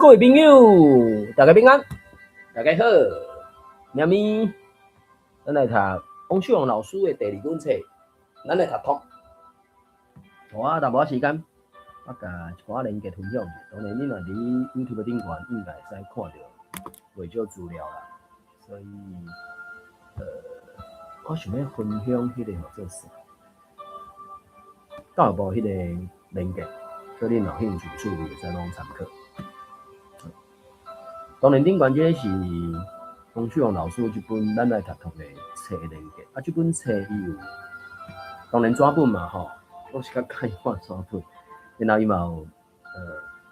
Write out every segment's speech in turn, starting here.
各位朋友，大家平安，大家好。今日咱来读王秀王老师的第二本册，咱来读读。我淡薄仔时间，我甲一寡连结分享。当然，你若伫 YouTube 顶端应该会使看到袂少资料啦，所以我想要分享迄个做啥？到部迄个连结，所以你若兴趣，趣味会使拢参考。当然，顶悬这是王秀王老师一本咱来读读的册连结。啊，这本册伊有，当然纸本嘛吼，我是较介意看纸本。然后伊嘛有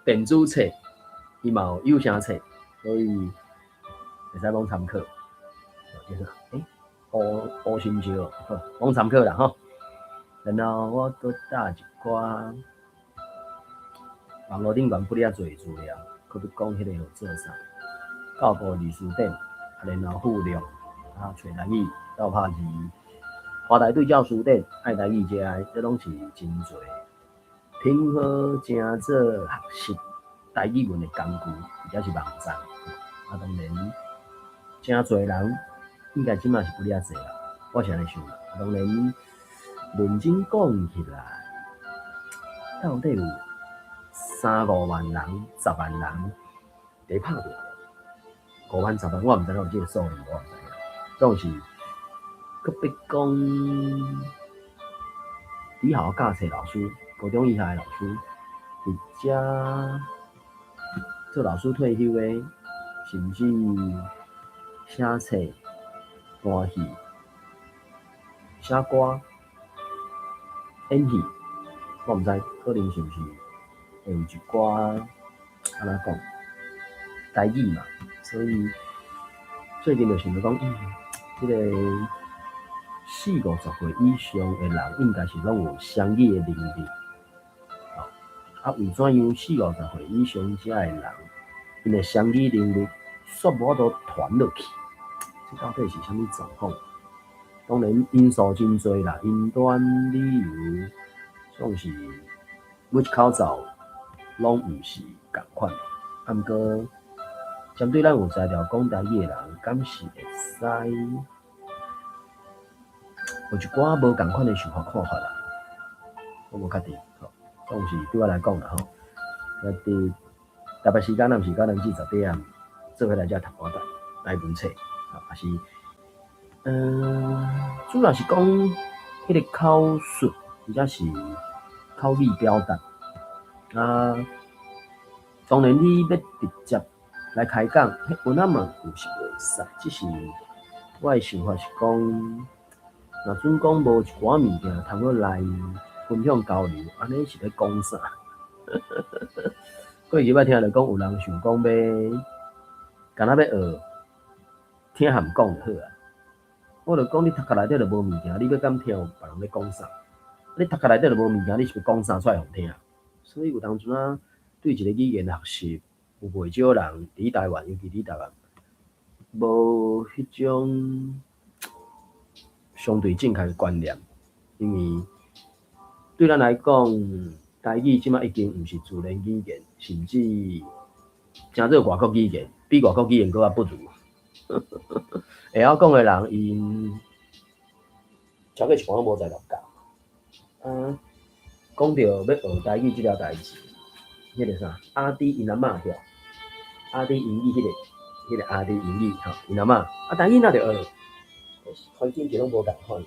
电子册，伊嘛有有声册，所以会使拢参考。乌心照，好，拢参考啦吼。然后我搁搭一寡网络顶悬不哩侪资料，搁要讲迄个做啥？教部字词典，然后附录，找台语，教拍字，华台对照词典，爱台语这爱，这拢是真侪挺好正做学习台语文的工具，或者是网站。当然，真侪人应该即马是不哩侪啦，我是安尼想啦。当然，认真讲起来，到底有3-5万人、10万人在拍着。5万、10万，我毋知影有这个数字，我毋知影。总是，搁要讲，底下教册老师，高中以下的老师，或者做老师退休的，甚至写册、歌戏、写歌、演戏，我毋知可能是毋是会有一寡安怎讲台语嘛。所以最近就想着讲，这个40-50岁以上的人，应该是拢有双语的能力。为怎样40-50岁以上这的人，因的双语能力煞无都传落去？这到底是啥物状况？当然因素真多啦，因端理由总是每一口罩拢毋是共款。毋过，针对咱有才调讲台语的人，敢是会使有一寡无共款的想法看法啦。我无确定，总是对我来讲啦吼。伫台北时间，毋是到咱10点，做伙来遮读我台本册，也是主要是讲迄个口述或者是口语表达当然你要直接来开讲，迄文仔问有是袂使，只是我的想法是讲，若准讲无一寡物件通好来分享交流，安尼是咧讲啥？过去捌听着讲有人想讲要，干那要学听含讲就好啊。我就讲你头壳内底就无物件，你要敢听别人咧讲啥？你头壳内底就无物件，你是要讲啥出来互听？所以有当阵啊，对一个语言学习。有袂少人伫台湾，尤其伫台湾，无迄种相对正确的观念，因为对咱来讲，台语即马已经毋是自然语言，甚至真做外国语言，比外国语言搁较不如。会晓讲的人，因超过一半无才调教。讲到要学台语这条代志，迄个啥阿弟因阿嬷晓。阿弟英语迄个阿弟英语吼，因阿嬷台语那着学，环境就拢无共款。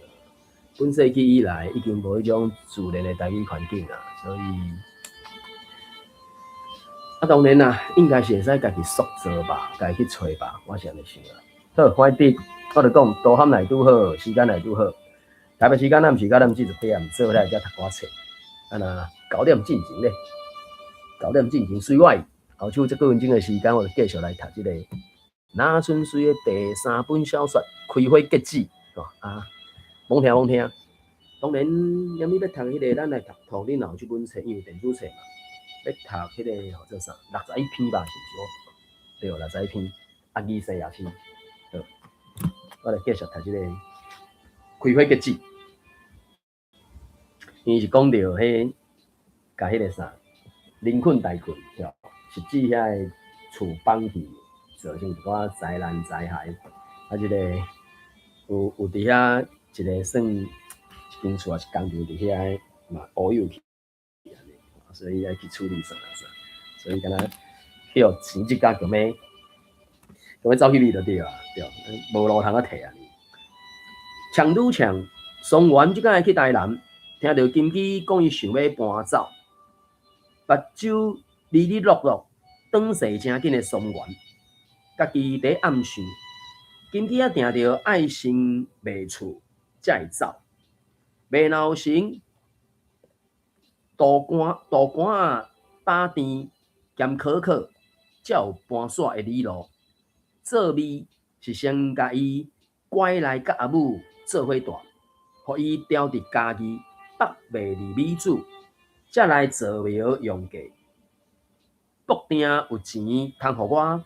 本世纪以来已经无迄种自然的台语环境啦，所以当然啦，应该是会使家己塑造吧，家己去找吧，我是安尼想啦。好，反正我着讲，多喊来拄好，时间来拄好。台北时间毋是到咱40点，做伙来遮读我册。那9点进前咧，9点进前随我。后手这几分钟的时间，我就继续来读这个那春水的第3本小说《开花结子》罔听。当然，今日要读迄个，咱来读你若有这本册，因为电子册嘛，要读迄个叫啥61篇吧，是毋是？对，61篇，2世也是。好，我来继续读这个《开花结子》，因为是讲到甲迄个啥林困大困，是指遐厝放去，造成一寡灾难灾害。啊，即个有伫遐一个算一间厝啊，是工厂伫遐嘛乌有去，所以要去处理啥啥，所以敢若去互钱即家咁要走去咪就对啊，对，无路通啊摕啊。强愈强，松原即摆去台南，听到金枝讲伊想要搬走，目睭哩哩落落，转势诚紧的松原，家己伫暗想，金枝啊定着爱先卖厝，才会走，卖闹成大官啊打电兼考，才有搬煞的理路。做味是先甲伊拐来甲阿母做伙住，互伊调伫家己北卖入米煮，才来做庙用价。薄定有钱通互我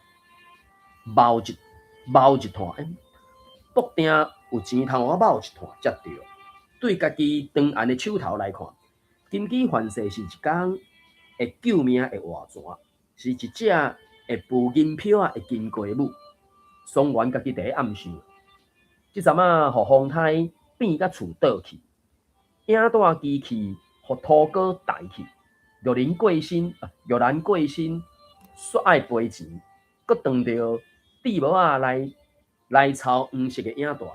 谋一摊，薄定有钱通互我谋一摊才对。对家己长安的手头来看，金枝凡世是一工会救命的活泉，是一只会付银票的金鸡母。松原家己伫暗想，即阵啊，互风台变甲厝倒去，影带机器互土哥带去，玉兰过身，煞爱赔钱，搁当着地帽啊来抄黄色的影带，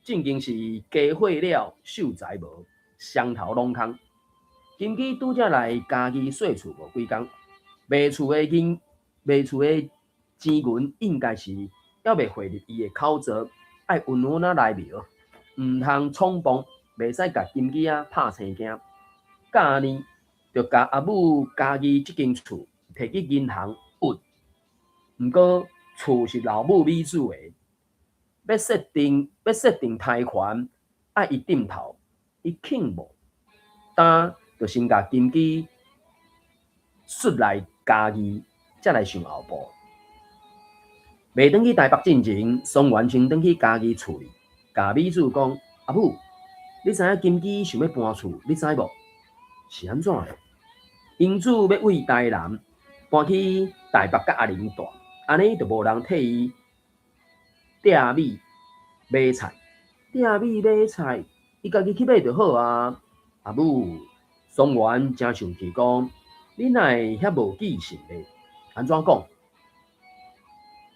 正经是家伙了，秀才无，双头拢空。金枝拄则来家己细厝无几工，卖厝的钱银应该是还未汇入伊的口座，爱稳稳啊来庙，毋通冲动，袂使甲金枝啊拍生惊。隔年就甲阿母家己即间厝摕去银行运，毋过厝是老母米煮的，要设定贷款，爱伊点头，伊肯无，但就先甲金枝xuất来家己，才来想后步。未转去台北进前，松原先转去家己厝里，甲米主讲：阿母，你知影金枝想要搬厝，你知无？是安怎的？因主要为台南搬去台北甲阿玲住，安尼就无人替伊摘米买菜，伊家己去买就好啊。阿母，松原真生气讲：你哪会遐无记性咧？安怎讲？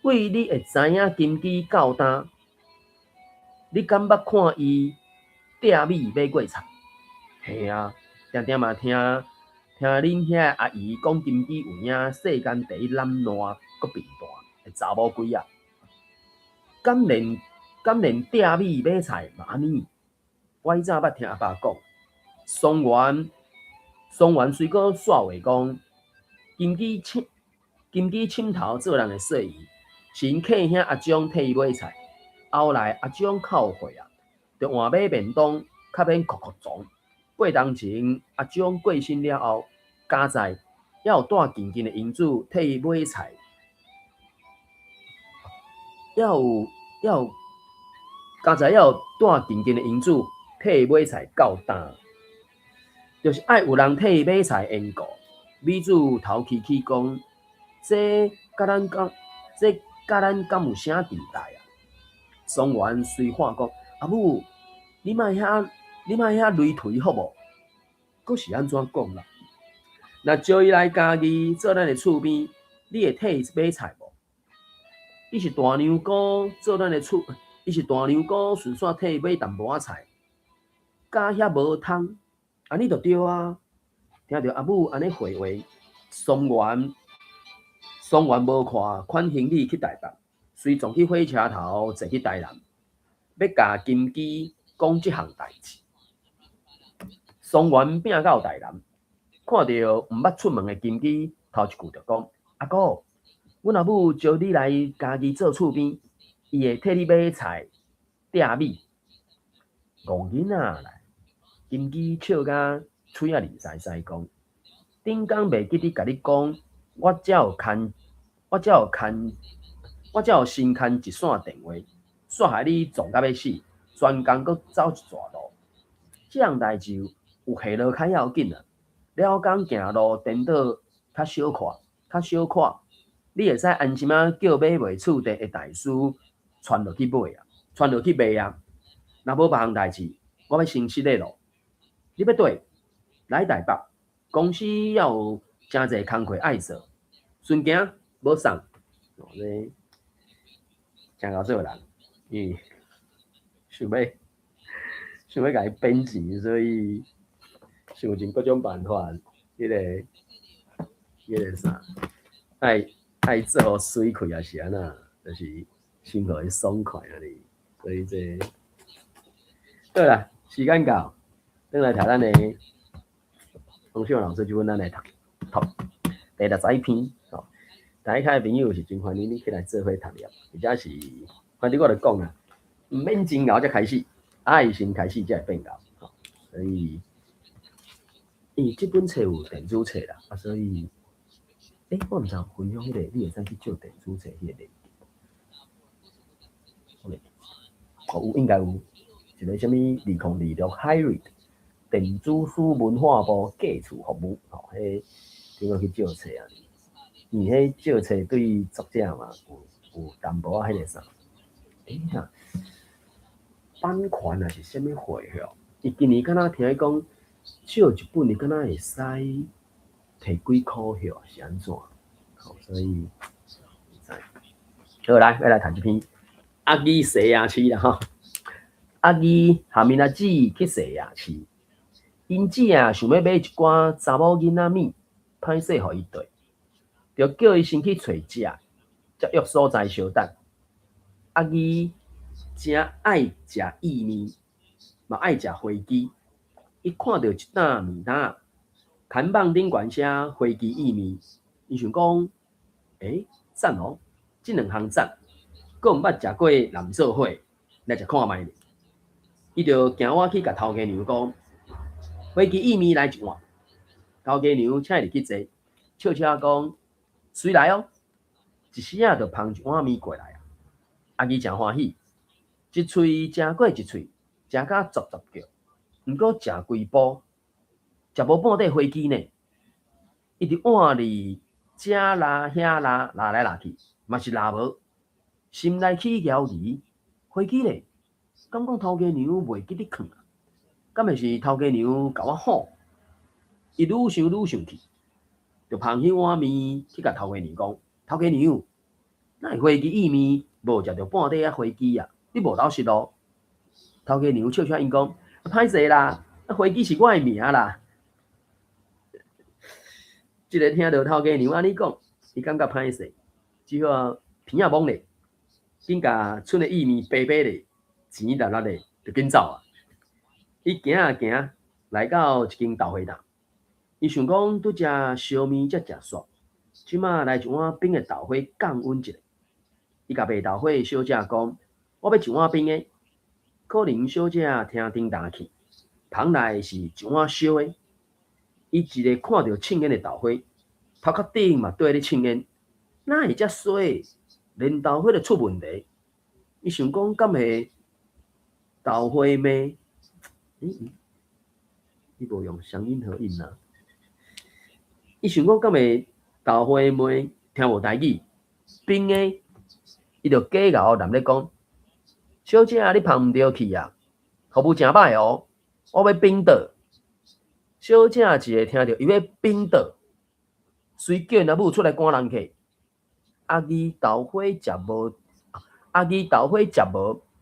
为你会知影金枝够担，你敢捌看伊摘米买过菜？嘿啊，定定嘛听恁遐阿姨讲金枝有影世间第一懒惰搁平大的查某鬼啊！敢连摘米买菜嘛安尼？我以前捌听阿爸讲，松原虽搁煞话讲，金枝佚头做人的说伊。是因客兄阿忠替伊买菜，后来阿忠靠岁啊，就换买便当，较免哭撞。过冬前阿忠过身了后，家在还有带近近的银主替伊买菜，家在还有带近近的银主替伊买菜够担，就是爱有人替伊买菜缘故。米主头起讲，这甲咱敢有啥地带啊？松原随话讲：阿母，你莫遐擂槌好无？佫是安怎讲啦？若招伊来家己做咱的厝边，你会替伊买菜无？伊是大娘姑做咱的厝，顺便替伊买淡薄仔菜，甲遐无通，安尼就对啊。听到阿母安尼回话，松原无看款行李去台北，随撞去火车头坐去台南，要甲金枝讲即项代志。松原拼到台南，看到毋捌出门的金枝，头一句就讲：阿哥，阮阿母招你来家己做厝边，伊会替你买菜、摘米。戆囡仔啦！金枝笑甲嘴啊利塞塞讲：顶工袂记得甲你讲，我才有先牵一线电话，煞害你撞到要死，全工阁走一逝路。这样代志有下落较要紧啊！了工行路颠倒较小看，你会使安心啊叫买袂厝地的大师传落去买啊，传落去卖啊。若无别项代志，我要升息的咯。你要对来台北，公司要有真侪工课爱做，顺行无送，这真搞做人，伊想要甲伊变钱，所以想尽各种办法，迄个啥，爱做水开也是安那，就是先互伊爽快安尼，所以这对啦，时间到，转来读咱的洪秀老师就问咱来读第11篇吼。大家的朋友是真欢迎你起来做伙读了，或者是反正我就讲啦，毋免真熬才开始，爱先开始才会变熬。所以，这本册有电子册啦，所以，我毋知分享迄个，你会使去借电子册迄个链接。有应该有一个什么2026 Hybrid 电子书文化部寄厝服务，迄应该去借册啊。伊迄借册对作者嘛有淡薄仔迄个啥，版权还是什么货吼？伊今年敢若听伊讲借一本，伊敢若会使摕几箍吼，是安怎？所以唔知。好来，要来谈这篇阿基洗牙齿啦吼。阿基下面阿姊去洗牙齿，因姊啊想要买一寡查某囡仔米，歹势互伊对，就叫伊先去找食，才约所在相等。阿基真爱食薏米，嘛爱食花枝。伊看到一担面摊，看板顶悬写花枝薏米，伊想讲，赞哦，这两项赞，佫毋捌食过蓝色花，来食看卖咧。伊就行我去甲头家娘讲，花枝薏米来一碗。头家娘请伊入去坐，笑笑讲，随来哦。一时仔就捧一碗面过来啊。阿基真欢喜，一喙食过一喙，食甲杂杂叫，毋过食规煲，食无半块花枝呢。伊伫碗里遮拉遐拉，拉来拉去，嘛是拉无，心内起摇疑，花枝呢？敢讲头家娘袂记得囥啊？敢会是头家娘甲我唬？伊愈想愈生气，就捧起碗面去甲头家娘讲：头家娘，咱花枝薏米无食着半块啊花枝啊，你无老实咯？头家娘笑笑应讲：歹势啦，花枝是我的名啦。即个听到头家娘安尼讲，伊感觉歹势，只好鼻仔摸咧，紧甲剩的薏米掰掰咧。钱摯摯咧，就紧走啊！伊行啊行，来到一间豆花档，伊想讲拄食烧面才食煞，即马来一碗冰的豆花降温一下。伊甲卖豆花小姐讲：“我要一碗冰的。”可能小姐听叮当去，捧来是一碗烧的。伊一个看到庆烟的豆花，头壳顶嘛对咧庆烟，哪会遮衰？连豆花都出问题。伊想讲敢会？豆花妹，伊无用相音合音啊。伊想讲敢会豆花妹听无台语，冰的，伊就假咬男咧讲，小姐你捧毋着去啊，服务真歹哦，我要冰倒。小姐一个听到伊要冰倒，随叫因母出来赶人客。阿姨豆花食无，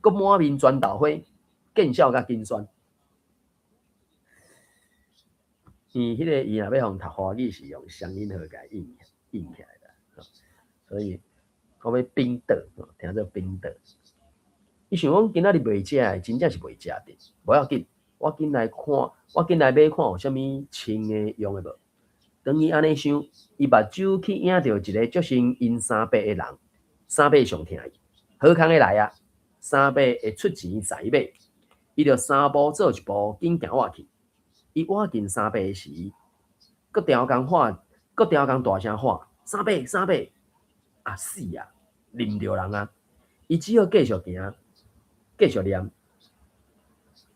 佮满面全豆花。见笑甲金酸，伊若要互读华语是用相音和甲印起来的，所以我要冰倒，听做冰倒。伊想讲今仔日袂食的，真正是袂食的，无要紧，我紧来买看有啥物清的用的无。当伊安尼想，伊目睭去影到一个足身因三伯的人，三伯上听伊，好康的来啊！三伯会出钱载买。伊就三步做一步，紧行活去。伊活近三伯时，佮调工大声喊：“三伯！啊死啊！啉着人啊！”伊只好继续行，继续念。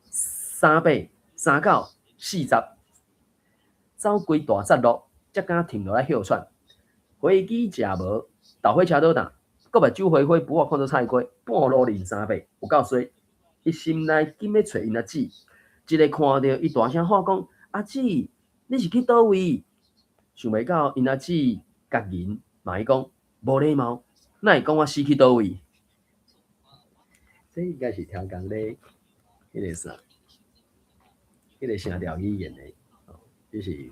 三伯3到40，走规大截路，才敢停落来休喘。花枝食无，豆火车倒档，搁目睭花花，不我看做菜瓜，半路认三伯，有够衰。伊心内紧要找因阿姊，一个看到伊大声喊讲：阿姊，你是去倒位？想袂到因阿姊甲人嘛伊讲无礼貌，哪会讲我死去倒位？这应该是调工咧，迄个啥，迄个声调语言诶，就是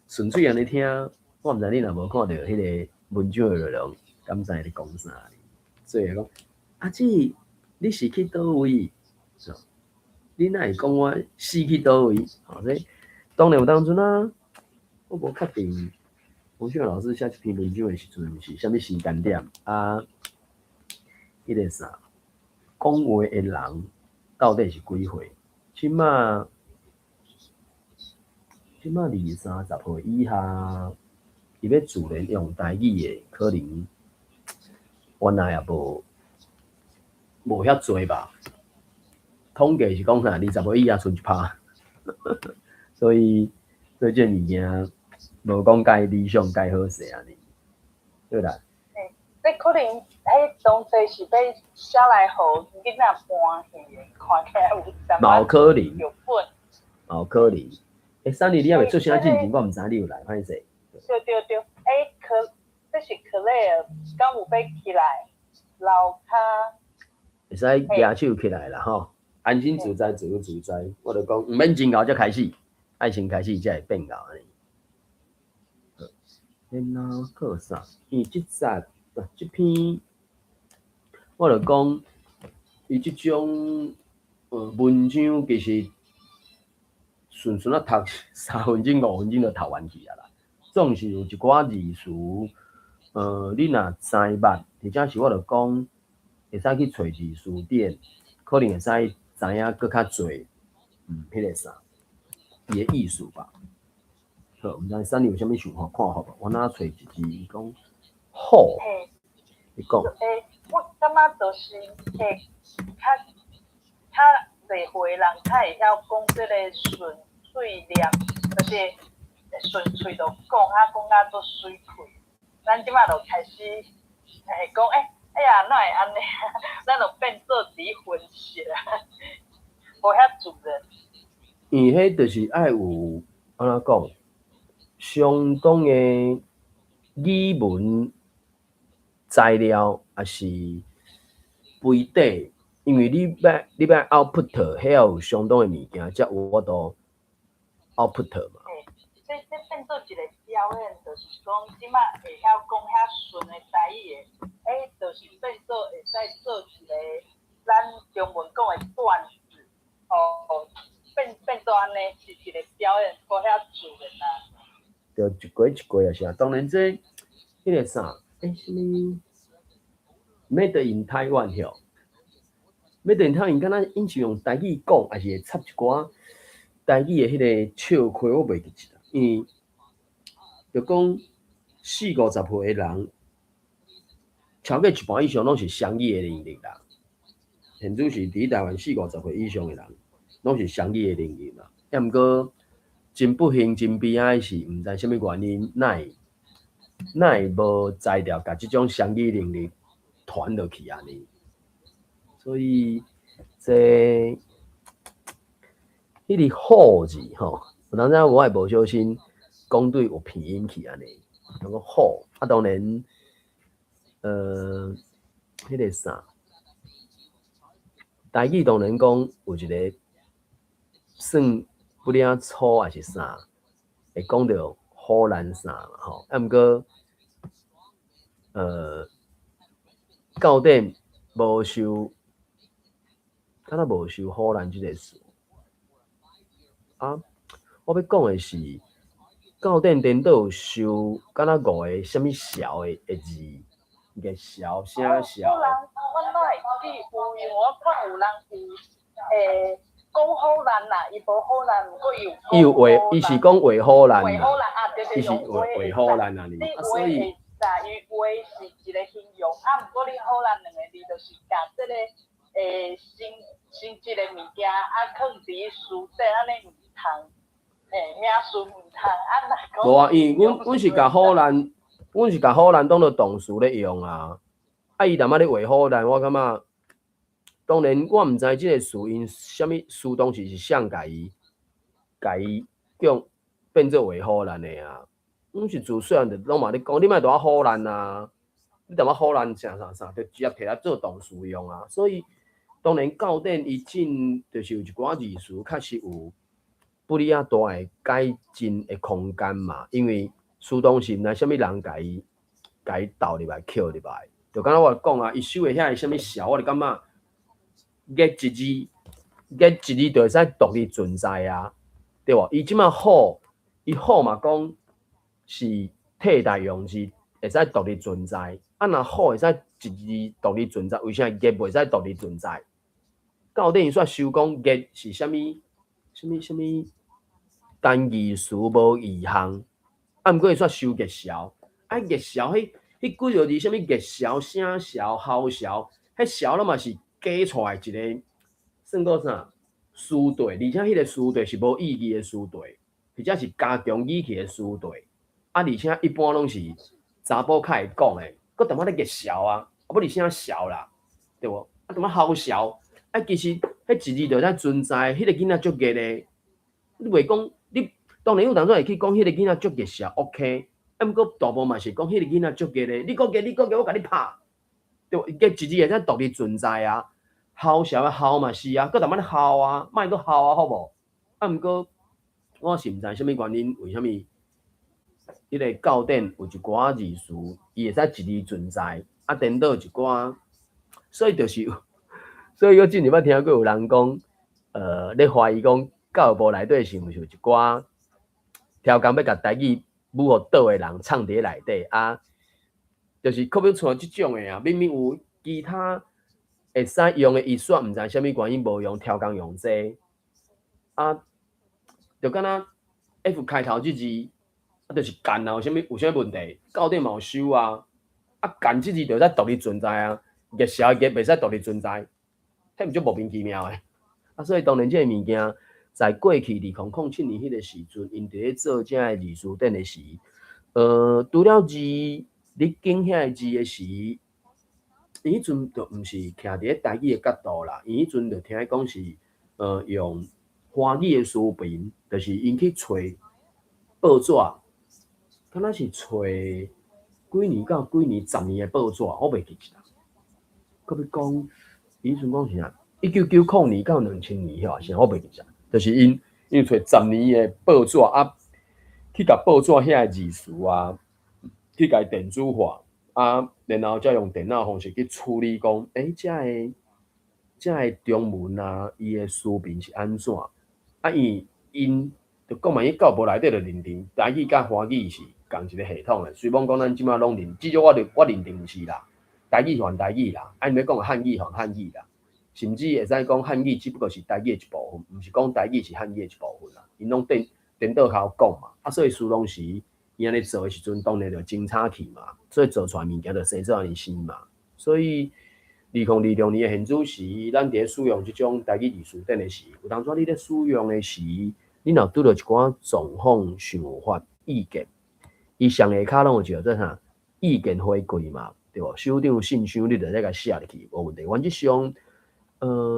纯粹安尼听。我毋知你若无看到迄个文章诶内容，敢知你讲啥？所以讲阿姊，你是去倒位？你哪会讲我死去倒位？这当然有当阵啊，我无确定。洪秀老师写这篇文章的时阵是啥物时间点啊？迄个啥，讲话的人到底是几岁？即马20-30岁以下，伊要自然用台语的，可能原来也无遐多吧。统计是讲啥？20岁以下剩1%，所以这物件无讲介理想介好势安尼，对啦。这可能当初是要写来互囡仔搬去的，看起来有淡嘛有可能，有本，嘛有可能。Sunny，你也未出声进前，我毋知你有来，歹势。对，这是克莱尔，敢有要起来，楼骹。会使举手起来啦吼，安心自在，自由自在。我就讲，毋免真熬才开始，爱先开始才会变熬安尼。然后搁啥？伊即篇，我就讲，伊即种文章其实顺啊读3分钟、5分钟就读完去啊啦。总是有一寡字词，你若知捌，或者是我就讲，会使去找字词典，可能会使知影搁较侪，迄个啥，伊的意思吧。好，毋知Sunny有啥物想法看法无？我哪找一字讲好，你讲。我感觉就是较侪岁人较会晓讲即个顺嘴念，就是顺嘴就讲甲做水气。咱即马就开始讲哎呀，哪会安尼啊？咱就变做一分析啦，无遐自然。伊迄就是爱有安怎讲，相当的语文材料，也是背底，因为你要 output， 遐有相当的物件，才有法度 output 嘛。这变做一个表演，就是讲即马会晓讲遐顺的台语的，就是变做会使做一个咱中文讲的段子，变做安尼是一个表演，无遐自然啊。就一过一过也是啊，当然这迄个啥，什么 Made in Taiwan 吼 ，Made in Taiwan 敢若因是用台语讲，还是会插一寡台语的迄个笑话，我袂记起啦。因为就讲40-50岁的人，超过一半以上拢是双语的能力啦。现在是伫台湾40-50岁以上的人，拢是双语的能力嘛。也毋过真不幸、真悲哀是，毋知啥物原因，哪会无才调，甲即种双语能力传落去安尼。所以这迄个好字吼，有当时我会无小心讲对有偏音去安尼，讲好啊，当然，迄个啥，台语当然讲有一个算不领粗还是啥，会讲到好难啥嘛吼，啊毋过到底无受，敢若无受好难即个事啊。我要讲的是，到底颠倒受敢若5个什物小的字，一个小啥小。我哪会记有，因为我看有人有讲好难啦，伊无好难，毋过伊有话，伊是讲话好难啦，伊是话好难啊，所以。伊话是一个形容，毋过你好难两个字，就是甲即个新一个物件放伫书底，安尼毋通，名词毋通，若讲。无啊，因为阮是甲好难阮是甲荷兰当做动词咧用啊。啊，伊淡仔咧画荷兰，我感觉，当然我毋知即个词因啥物词动词是谁甲伊用变做画荷兰的啊。阮是自细汉就拢嘛咧讲，你莫带荷兰啊，你淡仔荷兰啥，就直接摕来做动词用啊。所以当然教典伊进就是有一寡字词，确实有不哩啊大的改进的空间嘛，因为词动词若啥物人甲伊倒入来、扣入来，就敢若我讲啊，伊收的遐个啥物潲，我就感觉月一字就会使独立存在啊，对无？伊即马好，伊好嘛讲是替代用字，会使独立存在。啊，若好会使一字独立存在，为啥月袂使独立存在？教典伊煞收讲月是啥物单字词无异项，啊，毋过伊煞收月潲，啊，月潲迄几个字，啥物月潲、声潲、号潲，迄潲了嘛是加出来一个，算个啥词缀，而且迄个词缀是无意义的词缀，或者是加强语气的词缀，啊，而且一般拢是查甫较会讲的，佮淡仔咧月潲啊，啊，不是啥潲啦，对无？啊，淡仔号潲。啊，其实迄一字就在存在，迄个囡仔足热的。你袂讲，你当然有当初会去讲迄个囡仔足热是 OK， 啊，毋过大部分嘛是讲迄个囡仔足热的。你讲热，我甲你拍，对无？个一字会使独立存在啊。吼潲啊，吼嘛是啊，佮淡仔咧吼啊，莫佮吼啊，好无？啊，毋过我是毋知啥物原因，为虾物迄个教典有一寡字词，伊会使一字存在，啊，颠倒一寡，所以就是。所以我之前捌听过有人讲，咧怀疑讲教育部内底是毋是有一寡超工要甲台语舞互倒的人藏伫内底啊，就是可要像即种的啊，明明有其他会使用的艺术，毋知啥物原因无用，超工用这啊，就敢若 F 开头即字，啊，就是干啊，有啥物问题？教典嘛有收啊，啊干即字就使独立存在啊，月潲月袂使独立存在。迄毋就莫名其妙诶，啊，所以当然即个物件在过去2007年迄个时阵，因伫咧做遮个字词典诶时，除了字你经遐个字诶时，伊迄阵就毋是徛伫咧台语诶角度啦，伊迄阵就听伊讲是用华语诶词频，就是因去找报纸，敢若是找几年到几年10年诶报纸，我袂记啦。佮要讲。伊阵讲是啊，1990年到2000年遐是我袂记啥，就是因找10年的报纸啊，去甲报纸遐个字词啊，去甲电子化啊，然后再用电脑方式去处理讲，遮个中文啊，伊的词频是安怎？啊，因就讲嘛，伊教部内底就认定台语甲华语是共一个系统的，虽然讲咱即马拢认，至少我认定是啦。台语还台语啦，啊，你要讲汉语还汉语啦，甚至会使讲汉语只不过是台语的一部分，毋是讲台语是汉语的一部分啦。因拢颠倒口讲嘛，啊，所以词当时伊安尼做的时阵，当然就精彩去嘛，所以做出来物件就生做安尼生嘛。所以2026年的现主时，咱伫咧使用即种台语字词典的时，有当初你咧使用的时，你若拄到一寡状况、想法、意见，伊上下骹拢有叫做啥意见回馈嘛。对无？首长信箱你就再甲写入去，无问题。原则上，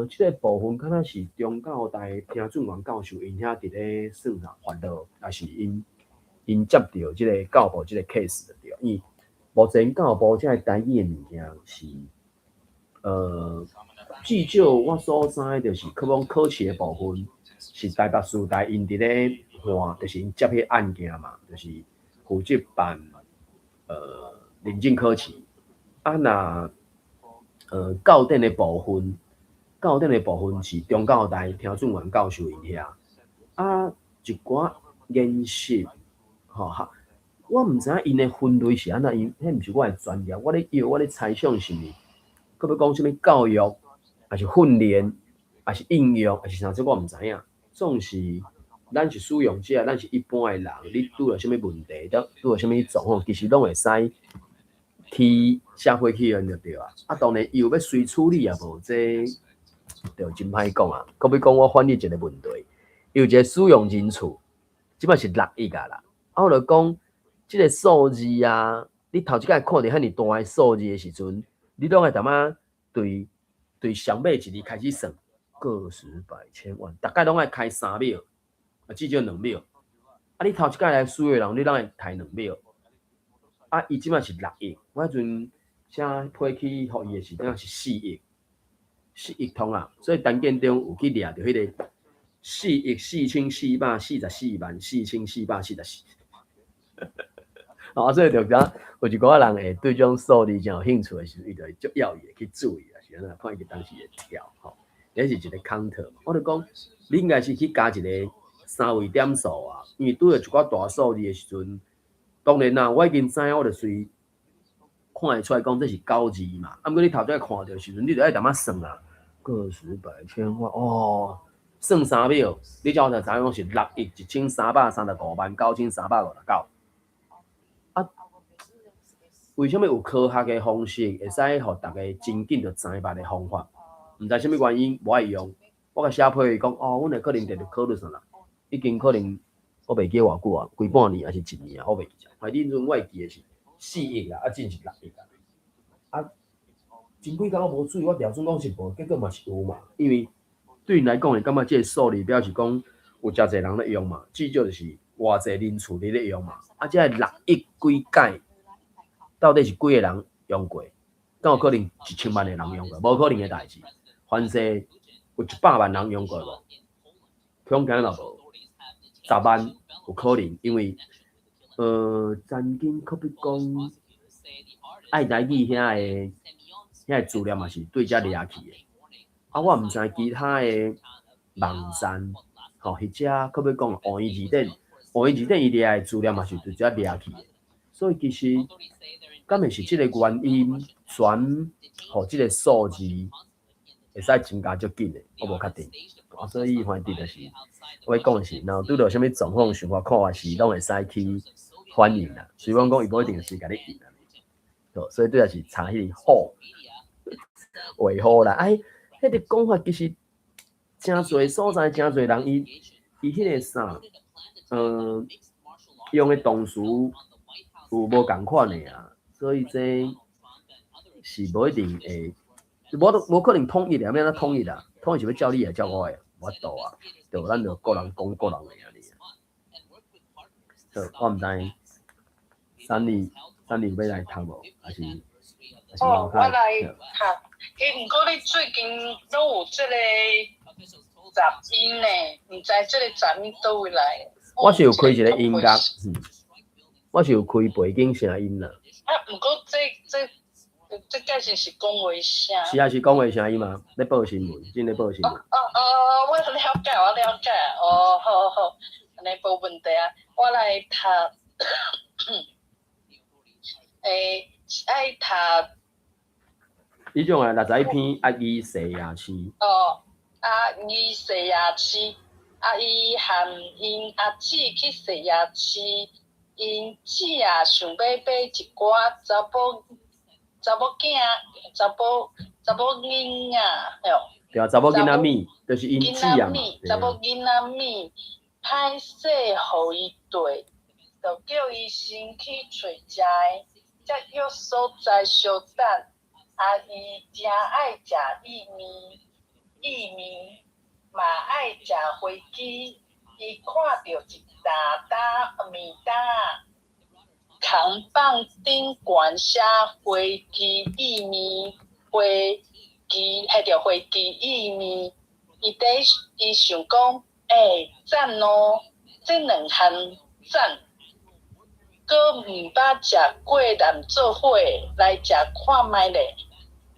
即个部分敢若是中教大听准员教授因遐伫咧算啥烦恼，也是因接到即个教部即个 case 对。因为目前教部即个台语的物件是，至少我所知就是科目考试的部分是台北师大因伫咧换，就是因接迄案件嘛，就是负责办认证考试。啊，那教典的部分是中教大听准员教授因遐，啊，一寡研习，吼哈，我毋知影因的分类是安怎，因迄毋是我的专业，我咧猜想是毋？佮要讲啥物教育，还是训练，还是应用，还是啥？这我毋知影。总是咱是使用者，咱是一般的人，你拄着啥物问题，拄着啥物状况，其实拢会使。去社会去用就对啊，啊当然又要随处理也无，这就真歹讲啊。可比讲我翻译一个问题，有一个使用人数，即摆是6亿啊啦，啊我就讲即个数字啊，你头一摆看到遐尼大个数字的时阵，你拢会淡仔对上尾一字开始算，个十百千万，大概拢爱开3秒，至少2秒。啊，你头一摆来输的人，你拢会开2秒。啊，伊即摆是6亿，我迄阵写批去互伊的时阵是4亿，4亿通啊，所以陈建中有去掠着迄个444,444,444,444。所以就讲有一个人会对这种数字真有兴趣的时候，伊就会足要伊去注意啊，是安怎看伊当时会跳吼，这是一个 counter。我就讲，你应该是去加一个3位点数啊，因为拄着一寡大数字的时阵，当然啦，我已经知影，我就随看会出来讲这是高字嘛。啊，毋过你头仔看到的时阵，你就爱淡仔算啊，个十百千万哦，算3秒，你才就知影是6亿1,335,9,359。啊，为什么有科学的方式会使互大家真紧就知捌的方法？毋知什么原因无爱用，我甲写批讲哦，阮会可能直直考虑啥啦，已经可能我袂记偌久啊，规半年还是1年啊，我袂记。反正阵我会记的是4亿啊，真是6亿啊。啊，前几工我无注意，我调准讲是无，结果嘛是有嘛。因为对因来讲，会感觉这个数字表示讲有诚侪人咧用嘛，至少就是偌侪人厝咧用嘛。啊，这6亿几届，到底是几个人用过？敢有可能1000万个人用过？无可能的代志。凡是有100万人用过无？恐惊若无10万有可能，因为曾经可比讲爱台语遐个资料嘛是对遮掠去的。啊，我毋知其他的网站吼，或者可比讲王一字典，王一字典伊掠的资料嘛是对遮掠去的。所以其实敢会是即个原因，选互即个数字会使增加足紧的，我无确定。啊，所以反正就是我讲的是，若拄到啥物状况想法看的是，拢会使去反映啦。虽然讲伊无一定是甲你应啦，所以对也是查迄个好为好啦。哎，迄个讲法其实真侪所在，真侪人伊迄个啥，用的动词有无共款的啊，所以这是无一定会，无可能统一的，免怎统一啦？统一是要照你的，照我的，无法度啊，就咱就个人讲个人的安尼啊。我毋知三里要来读无，还是我来读。毋过你最近都有即个杂音呢？毋知即个杂音倒位来？我是有开一个音乐，我是有开背景声音啦。啊，毋过这解释是讲话声。是啊，是讲话声音嘛？咧报新闻，真咧报新闻。我了解。好，安尼无问题啊。我来读，爱读。呢种啊，60篇阿姨写牙齿。阿姨洗牙齿，阿姨含因阿姊去洗牙齿，因姊啊想要买一寡查某囡仔，对啊，查某囡仔米，就是因姊啊嘛。查某囡仔米，歹势互伊缀，就叫伊先去找食的，才约所在相等。阿姨真爱食薏米嘛爱食花枝，伊看到一担面单啊，扛棒顶悬写花枝薏米，花枝薏米，伊想讲，赞哦，这两项赞，搁毋捌食过南做伙来食看卖咧。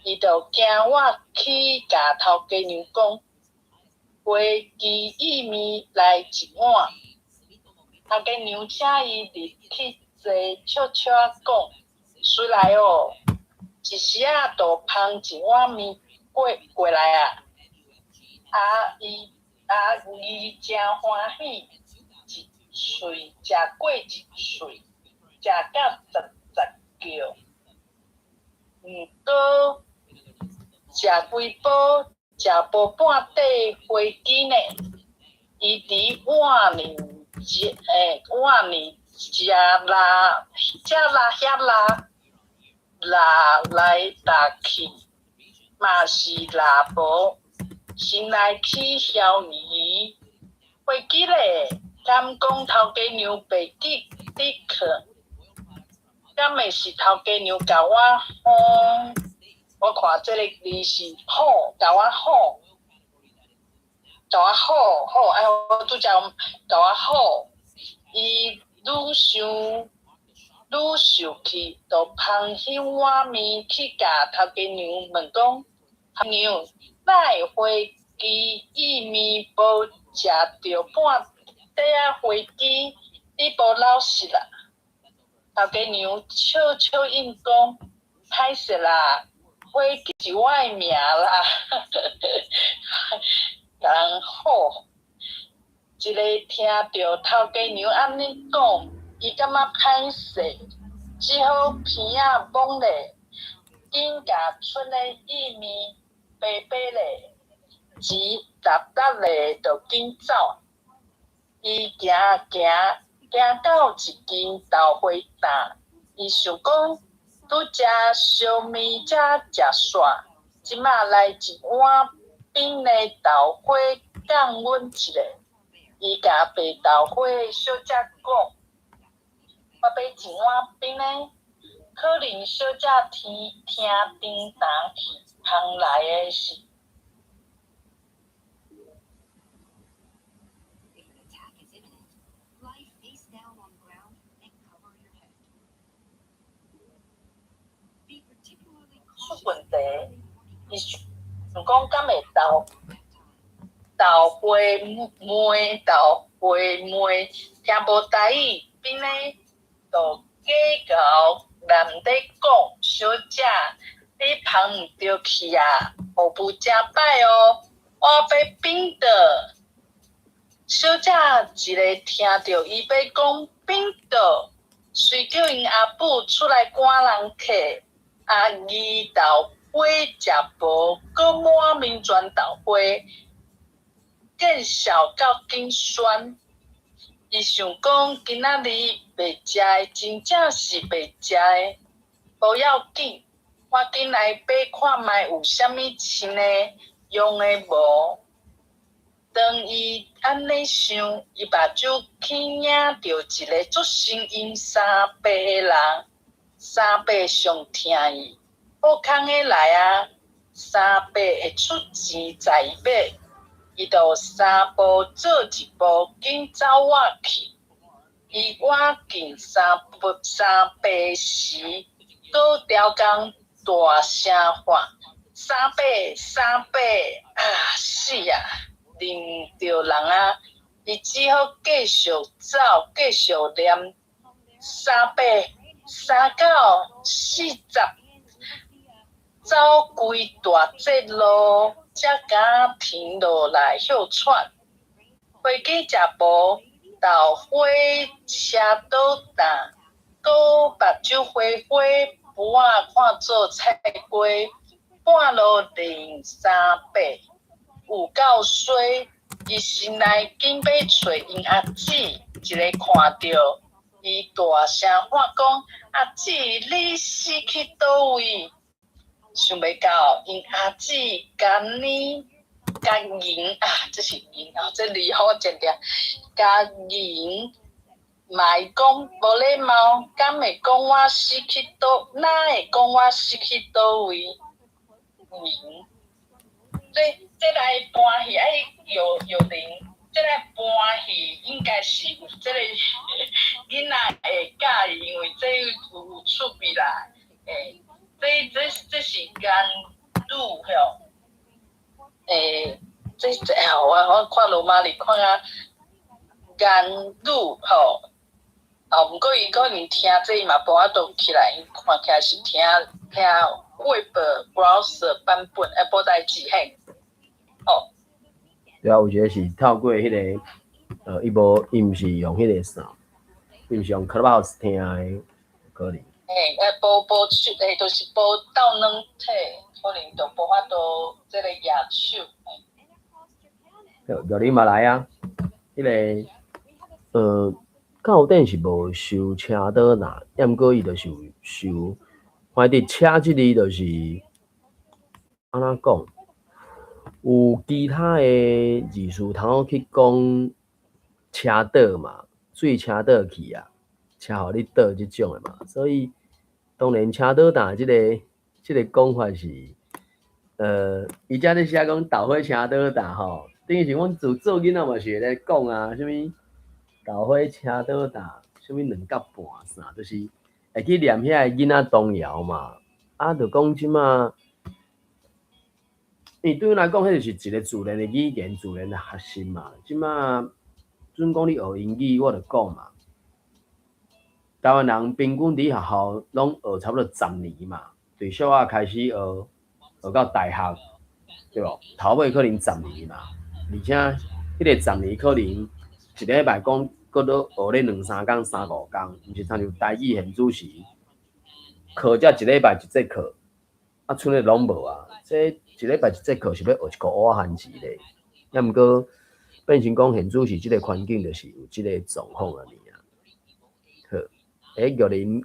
伊就惊我去甲头家娘讲，花枝薏米来一碗。头家娘请伊入去坐，悄悄讲，随来哦，一时仔就捧一碗面过来啊。伊真欢喜，一喙食过一喙，食到杂叫。毋过食规煲，食无半块花枝呢。伊伫碗里拉来打去，嘛是拉无，先来去晓你。会记咧，敢讲头家娘白记你去，敢会是头家娘甲我我看这个字是好，甲我好，哎，我拄则甲我好，伊愈想去，就捧起碗面去甲头家娘问讲：头娘，哪会记意面无食着半底仔飞机，你无老实啦？头家娘笑应讲：歹势啦，飞机是我的命啦。甲人好，一个听着头家娘安尼讲，伊感觉歹势，只好鼻仔摸咧，紧甲出的意面白白咧，钱沓咧就紧走。伊行到一间豆花摊，伊想讲，拄食烧面才食煞，即马来一碗冰的豆花降阮一下。伊甲白豆花小姐讲，我买一碗冰的，可能小姐听叮当去旁来的是。出问题，伊想讲敢会豆花糜，听无台语，变咧就假搞难得讲，小姐，你捧唔着去啊，服务真歹哦，我要冰的。小姐一个听着伊要讲冰的，随叫因阿母出来赶人客。阿二豆花食无，搁满面全豆花，见笑到紧酸。伊想讲今仔日袂食的，真正是袂食的，无要紧，我紧来买看卖有啥物穿的，用的无。当伊安尼想，伊目睭去领着一个足声音三白的人。三伯上听伊，好康的来啊！三伯会出钱在买，伊就三步做一步，紧走我去。伊我近三伯时，搁调工大声喊：三伯啊死啊！认着人啊！伊只好继续走，继续念三伯。3到40，走规大节路，才敢停落来休喘。飞机食无，豆花车倒担，搁目睭花不仔看做菜瓜，半路认三伯，有够衰。伊先来紧要找因阿姊，一个看着。伊大声喊讲：“阿姊，你死去倒位？”想袂到，因阿姊甲银啊，这是银啊，这字好真点。甲银，卖讲无礼貌，敢会讲我死去倒？哪会讲我死去倒位？银，这来搬戏爱有零。这个搬戏应该是有这个囡仔会介意，因为这有趣味啦。这是干女吼，我看罗马里看啊，干女吼，不过伊可能听这伊嘛无法度起来，看起来是听 Web browser 版本，无代志嘿，哦。对啊，有一个是透过迄个，伊毋是用迄个啥，伊毋是用 Clubhouse 听的，可能。无手，就是无到软体，可能就无法度这个野手。对，你嘛来啊！迄个，到底是无收车倒哪，毋过伊就是有收，反正车即字就是安怎讲？有其他的字词通去讲车倒嘛，水车倒去啊，车互你倒即种的嘛，所以当然车倒打即个讲法是，伊遮咧写讲豆花车倒打吼，等于是阮做囡仔嘛是会咧讲啊，啥物豆花车倒打，啥物2角半啥，就是会去念遐个囡仔童谣嘛，啊，就讲即马。因为对阮来讲，迄就是一个自然的语言、自然的学习嘛。即马准讲你学英语，我就讲嘛，台湾人平均伫学校拢学差不多10年嘛，对小学开始学，学到大学，对无？头尾可能10年嘛，而且迄个10年可能一礼拜讲，搁倒学咧2、3工、3、5工，毋是像台语现主时课才一礼拜一节课，啊，剩的拢无啊，这。一礼拜一节课是要学一个乌汉字咧，也毋过变成讲现主是即个环境，就是有即个状况啊，尔啊。好，玉林，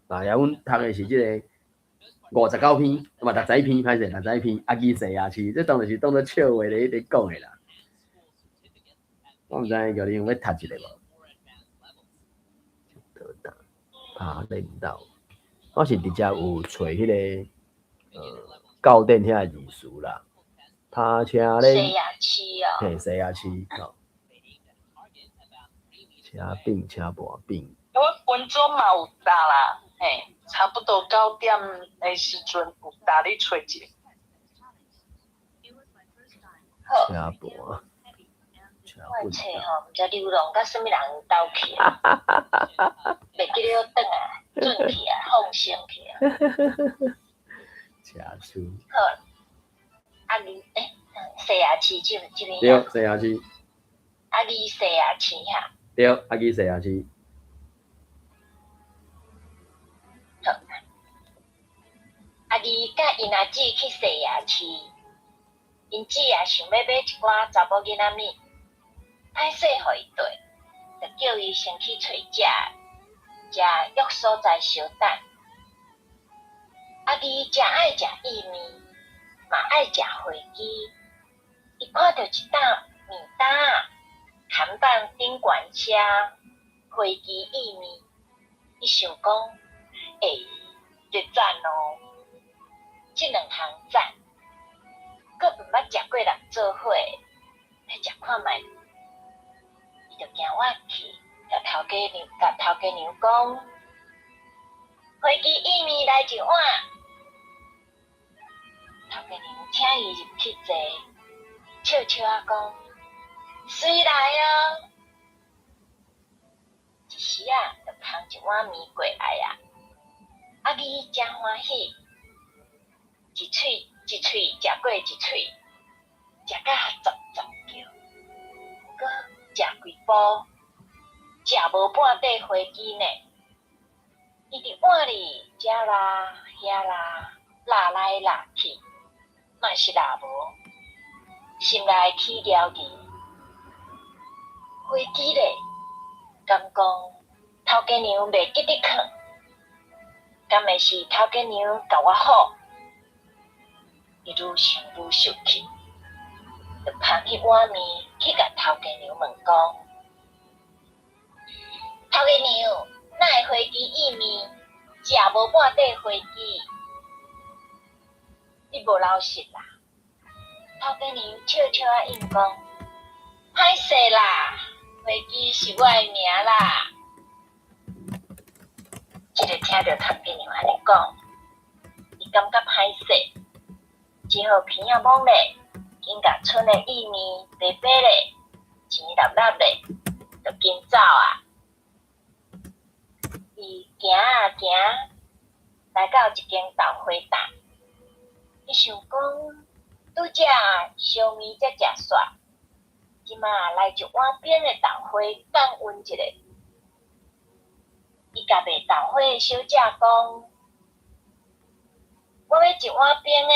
啊，呀，阮读的是即个59篇，嘛60篇，歹势60篇，阿基西亚市，这当然是当作笑话咧讲的啦。我毋知玉林有要读一个无？啊，认唔到，我是直接有找迄个教典遐字词啦，他车咧，西亚区哦，嘿，西亚区，吼，车饼、车盘饼。我分钟嘛有搭啦，嘿，差不多9点的时阵有搭你找一个。车盘，车我棍。册吼，毋知流浪甲什么人斗去啊，袂记了转啊，转去啊，放生去啊。车书。好，啊你西亚市即边对，西亚市。啊你西亚市遐。对，啊去西亚市。好，啊你甲因阿姊去西亚市，因姊也想要买一寡查某囡仔物，歹势互伊缀，就叫伊先去找食约所在小等。啊你诚爱食意面，嘛爱食花枝，伊看到一担面单仔，看板顶悬写花枝意面，伊想讲，绝赞哦！即2项赞，佫毋捌食过人做伙，来食看卖。伊就行我去，甲头家娘讲，花枝意面来1碗。头家娘请伊入去坐，笑笑啊讲，水来哦。一时啊，就捧1碗面过来啊，啊你真欢喜，一喙食过一喙，食甲杂叫，搁食几步，食无半块花枝呢。伊伫碗里遮啦遐啦，拉来拉去，嘛是拉无，心内起了疑，花枝咧，敢讲头家娘袂记得囥，敢会是头家娘甲我好？伊愈想愈生气，就捧迄碗面去甲头家娘问讲：头家娘，哪会花枝意面食无半块花枝？你无老实啦！头家娘笑笑啊应讲：歹势啦，花枝是我的名啦。即个听到头家娘安尼讲，伊感觉歹势，只好鼻仔摸咧，紧甲剩的意面白白咧，钱粒粒咧，就紧走啊！伊行啊行，来到一间豆花档，伊想讲，拄则烧面才食煞，即马来1碗扁的豆花降温一下。伊甲卖豆花的小姐讲，我要1碗扁的。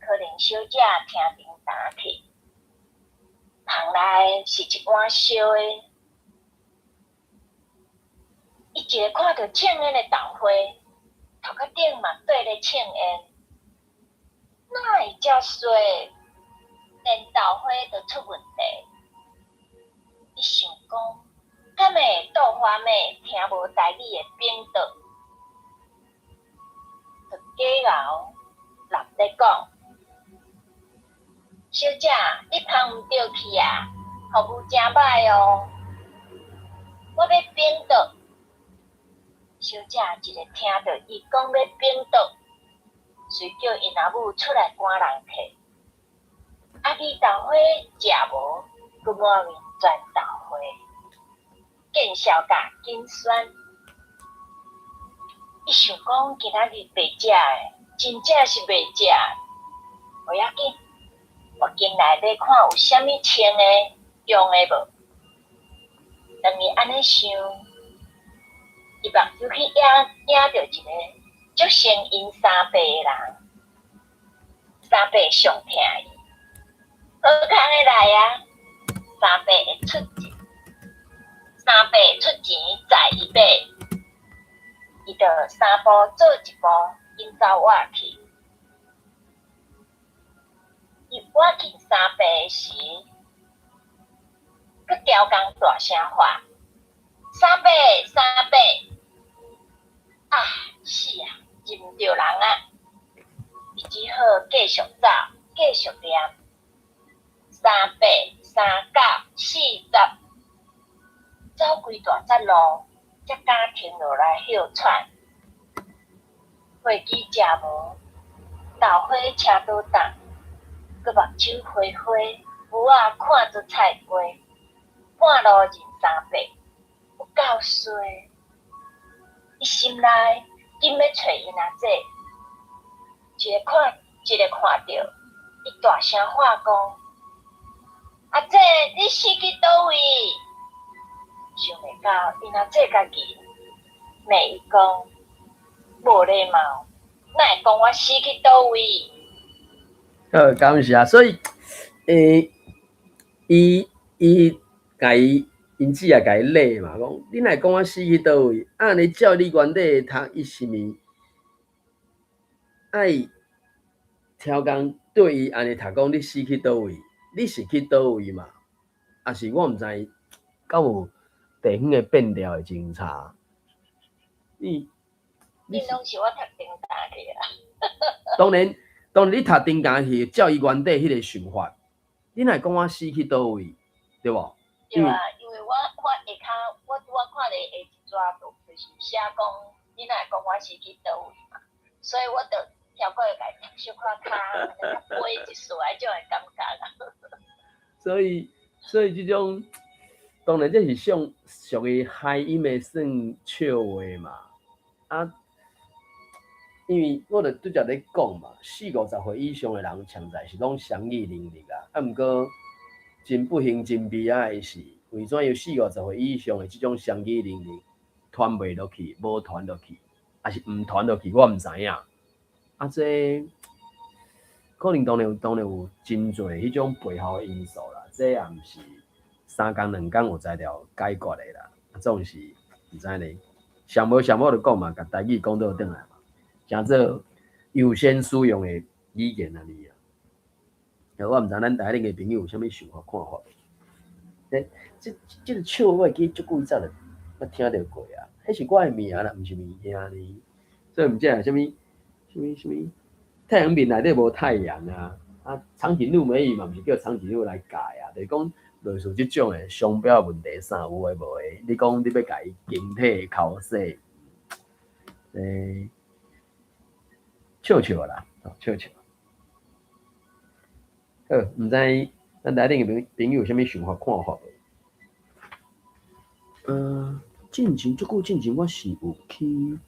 可能小姐听叮当去，旁来是1碗烧的，一个看到庆烟的豆花，头壳顶嘛对咧庆烟，哪会遮衰？连豆花都出问题。伊想讲，敢会豆花妹听无台语的冰岛，就假熬立咧讲，小姐，你芳毋对去啊，服务真歹哦。我要冰岛。小姐一个听到伊讲要冰岛，遂叫因阿母出来赶人客。阿弟豆花食无，佮满面全豆花，见小价紧酸。伊想讲今仔日袂食诶，真正是袂食。无要紧，我进内底看有啥物穿诶、用诶无。当伊安尼想，伊目睭去影着一个足声音三伯诶人，三伯上疼伊。好康的来啊！三伯会出钱，三伯出钱载伊买，伊就三步做一步，引走我去。伊我见三伯时，佮刁工大声喊：“三伯，三伯！”啊，是啊，认唔着人啊！伊只好继续走，继续念。300、39、40，走规大截路，才敢停落来休喘。火鸡食无，豆花车倒档，佮目睭花花，牛仔看做菜瓜，半路认300，有够衰。伊心内紧要找因阿姐，一个看着，伊大声喊讲。阿姐，你死去倒位？想袂到，因阿姐家己骂伊讲无礼貌，哪会讲我死去倒位？好，感谢。所以，伊甲伊因姊也甲伊骂嘛，讲你哪会讲我死去倒位？啊，你照你原底读，伊是物爱超工对伊安尼读讲你死去倒位？你是去倒位嘛？啊是我毋知，敢有地方的变调会真差。你拢是我读顶大去啊。当然你读顶家去，照伊原底迄个想法，你哪会讲我死去倒位，对无？对啊，因为我下骹我看咧下一纸图，就是写讲你哪会讲我死去倒位嘛，所以我就跳过来读小看骹，背一丝仔种诶感觉啦。所以即种当然这是属于海音的算笑话嘛。啊，因为我著拄则咧讲嘛，40-50岁以上的人潜在是拢双语能力啊。啊，毋过真不幸真悲哀的是，为怎有40-50岁以上的即种双语能力传袂落去，无传落去，还是毋传落去，我毋知影。啊，这可能当然有真侪迄种背后的因素啦，这也毋是3工2工有才了解决的啦。啊，总是毋知呢，上无就讲嘛，甲台语讲倒转来嘛，诚做优先使用的语言安尼啊。我毋知咱台顶的朋友有啥物想法看法？这个笑话记足久以前就听到过啊，迄是我的名啦，毋是物件呢。所以毋知影啥物。太阳面内底无太阳啊！啊，长颈鹿美语嘛，毋是叫长颈鹿来改啊，就是讲类似即种诶商标问题啥有诶无诶。你讲你要改形体口说，笑啦，笑。好，毋知咱台顶诶朋友有啥物想法看法无？进前我是有去。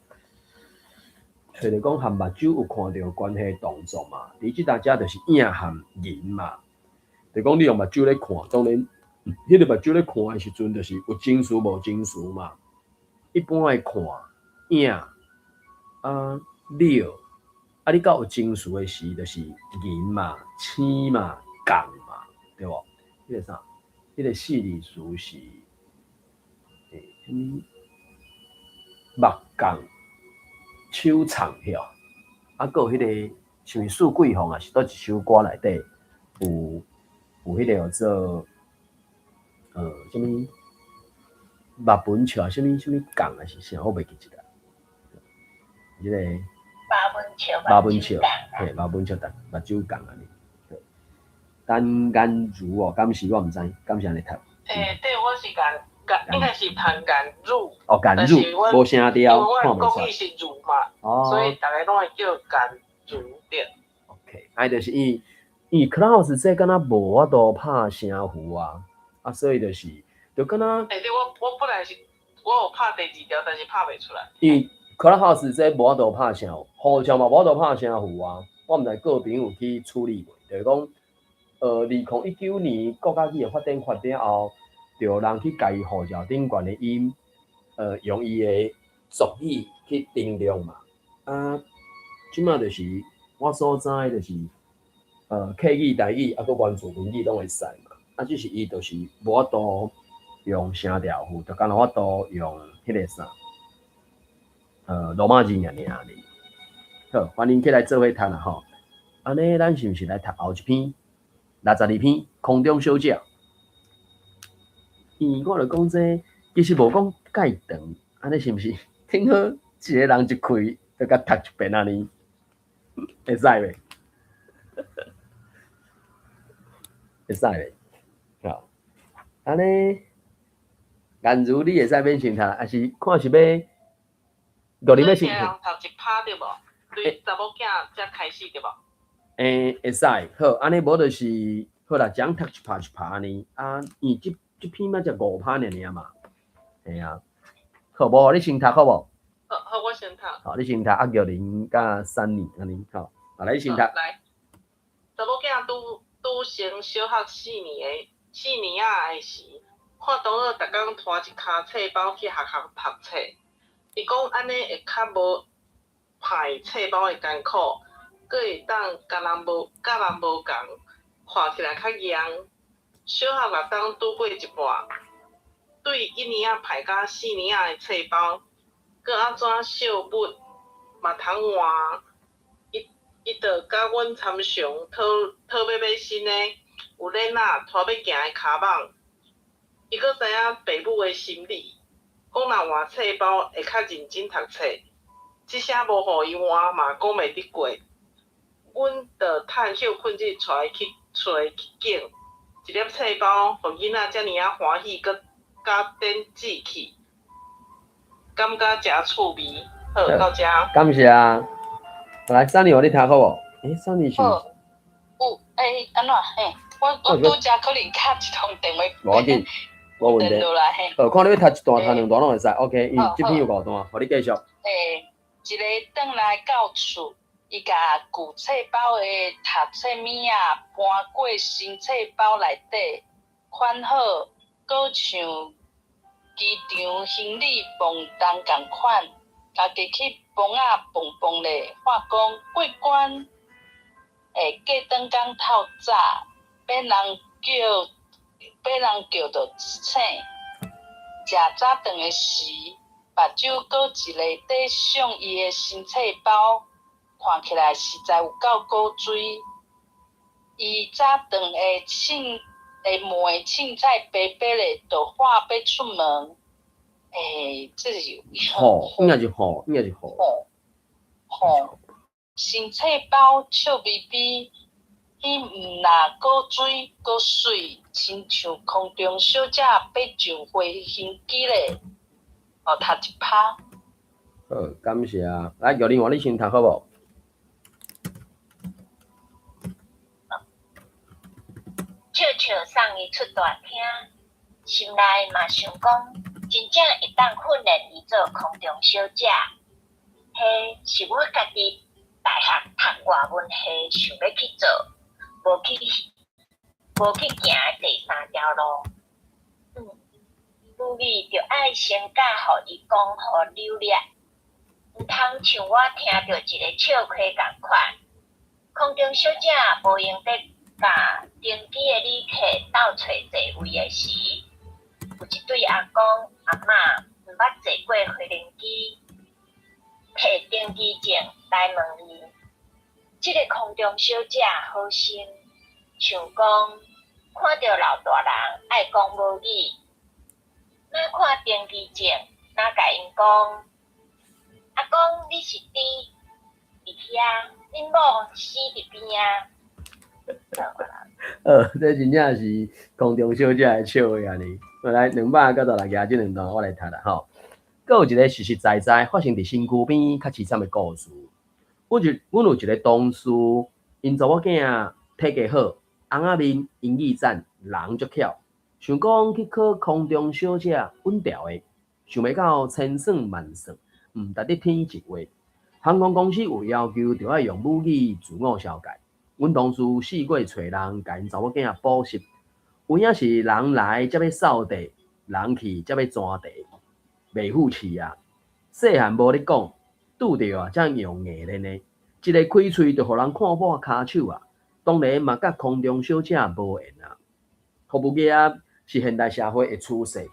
找着讲含目睭有看到关系动作嘛，伫即搭遮就是影含银嘛，就讲你用目睭咧看，当然，迄个目睭咧看诶时阵，就是有情绪无情绪嘛。一般诶看影了，啊你到有情绪诶时，就是银嘛、青嘛、杠嘛，对无？迄个啥？迄个四字词是啥物？目降、手长遐，啊，搁有迄个像四季风啊，是倒一首歌内底有迄个叫做什么目本笑啊，什么降啊是啥，我袂记一个。迄个马文笑，嘿，马文笑目睭降安尼。单眼如哦，敢是我毋知，敢是安尼读。对，我是应该是读眼乳。哦，眼乳，无声调，因为我看讲伊是乳嘛，所以大家拢会叫眼乳对。OK， 就是伊 Clubhouse 这敢若无法度拍声符啊，所以就敢若。对，我本来是我有拍第2条，但是拍袂出来。伊 Clubhouse 这无法度拍声，好像嘛无法度拍声符啊。我毋知各朋友去处理过，就是讲，2019年国家机法典发了后，就人去家己护照顶悬的音，用伊的俗语去定量嘛。即马就是我所知就是客语、台语，搁原住民语拢会使嘛。只是伊就是无法度用声调符，就敢若法度用迄个啥，罗马字尔尔。好，欢迎起来做伙读啦吼。安尼，咱是毋是来读后一篇？62篇空中小姐，我就讲这其实无讲介长，安尼是毋是？听好一个人一开就甲读一遍安尼，会使袂？会使袂？好，安尼，颜如你会使免先读，还是看是要5年要先读？读一趴对无？对查某囝才开始对无？会使，好，安尼无就是好啦，讲读一趴安尼，伊这篇嘛才5趴尔嘛，嘿啊，好无？你先读好无？好，我先读。好，你先读60甲3年安尼，好，来你先读。来，查某囝拄升小学4年仔的时，看同学逐工拖一卡册包去学校读册，伊讲安尼会较无排册包的艰苦。佫会当甲人无共，看起来较严。小学6档拄过一半，对1年仔排甲4年仔的册包，佫安怎小物嘛通换？伊着甲阮参详讨要买新的有链仔拖要行的骹网。伊佫知影爸母的心理，讲若换册包会较认真读册。即声无互伊换嘛讲袂得过。阮着趁休困日带伊去景，一粒册包，互囡仔遮尔欢喜，佮加点志气，感觉诚趣味。好，到遮。感谢啊！来，3年你读好无？3年是。好，安怎？我拄则可能敲一通电话。无要紧，无问题。看你要读一段、读2段拢会使。OK， 这篇有5段，互你继续。一个转来到厝。伊甲旧册包的读册物仔搬过新册包内底，款好，搁像机场行李磅重共款，家己去磅仔磅咧，话讲过关，过转工透早，被人叫着醒，食早顿的时，目睭搁一个缀上伊的新册包。看起来实在有够古锥，伊早顿糜凊彩白白的，就话要出门。这是应该是好。新册包笑眯眯，伊毋但古锥古水，亲像空中小姐要上飞行机咧。读一趴。好，感谢啊！来，60话你先读好无？笑笑送伊出大厅，心内嘛想讲，真正会当训练伊做空中小姐。迄是我家己大学读外文系想要去做，无去行第3条路。女儿就爱先教互伊讲互流利，毋通像我听到一个笑话共款。空中小姐无用得。甲登记的旅客斗找座位的时，有一对阿公阿嬷毋捌坐过飞行机，摕登机证来问伊，即个空中小姐好心，想讲看到老大人爱讲无语，哪看登机证，哪甲因讲，阿公你是伫遐，恁某死伫边啊？这真正是空中小姐的笑话啊！呢，来296页这两段我来读啦吼。佫有一个实实在在发生伫身躯边较凄惨的故事。阮有一个同事，因查某囝体格好，红仔面，英语赞，人足巧，想讲去考空中小姐稳调的，想袂到千算万算，毋值得天一话。航空公司有要求，就要用武语自我消解。阮同事试过找人，甲因查某囝补习，有影是人来才要扫地，人去才要钻地，袂负气啊！细汉无咧讲，拄着啊才用硬练的，一个开喙就互人看破骹手啊！当然嘛，甲空中小姐无缘啊。服务业是现代社会的趋势，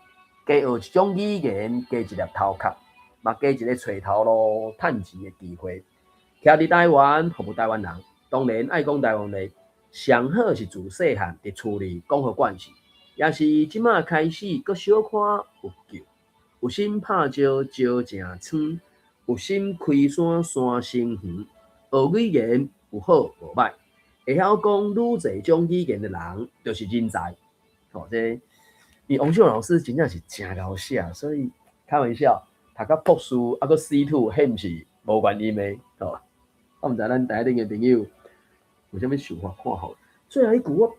加学一种语言，加一粒头壳，嘛加一个找头路、趁钱的机会。徛伫台湾服务台湾人。当然爱讲台湾话，上好是自细汉伫厝里讲好惯势，也是即马开始阁小可有救。有心拍招招正窗，有心开山山成园。学语言有好无歹，会晓讲愈侪种语言的人，就是人才。这伊王秀老师真正是真搞笑，所以开玩笑，读到博士啊个 C2， 迄毋是无原因的，我毋知咱台顶的朋友。有啥物想法看好？最后一句我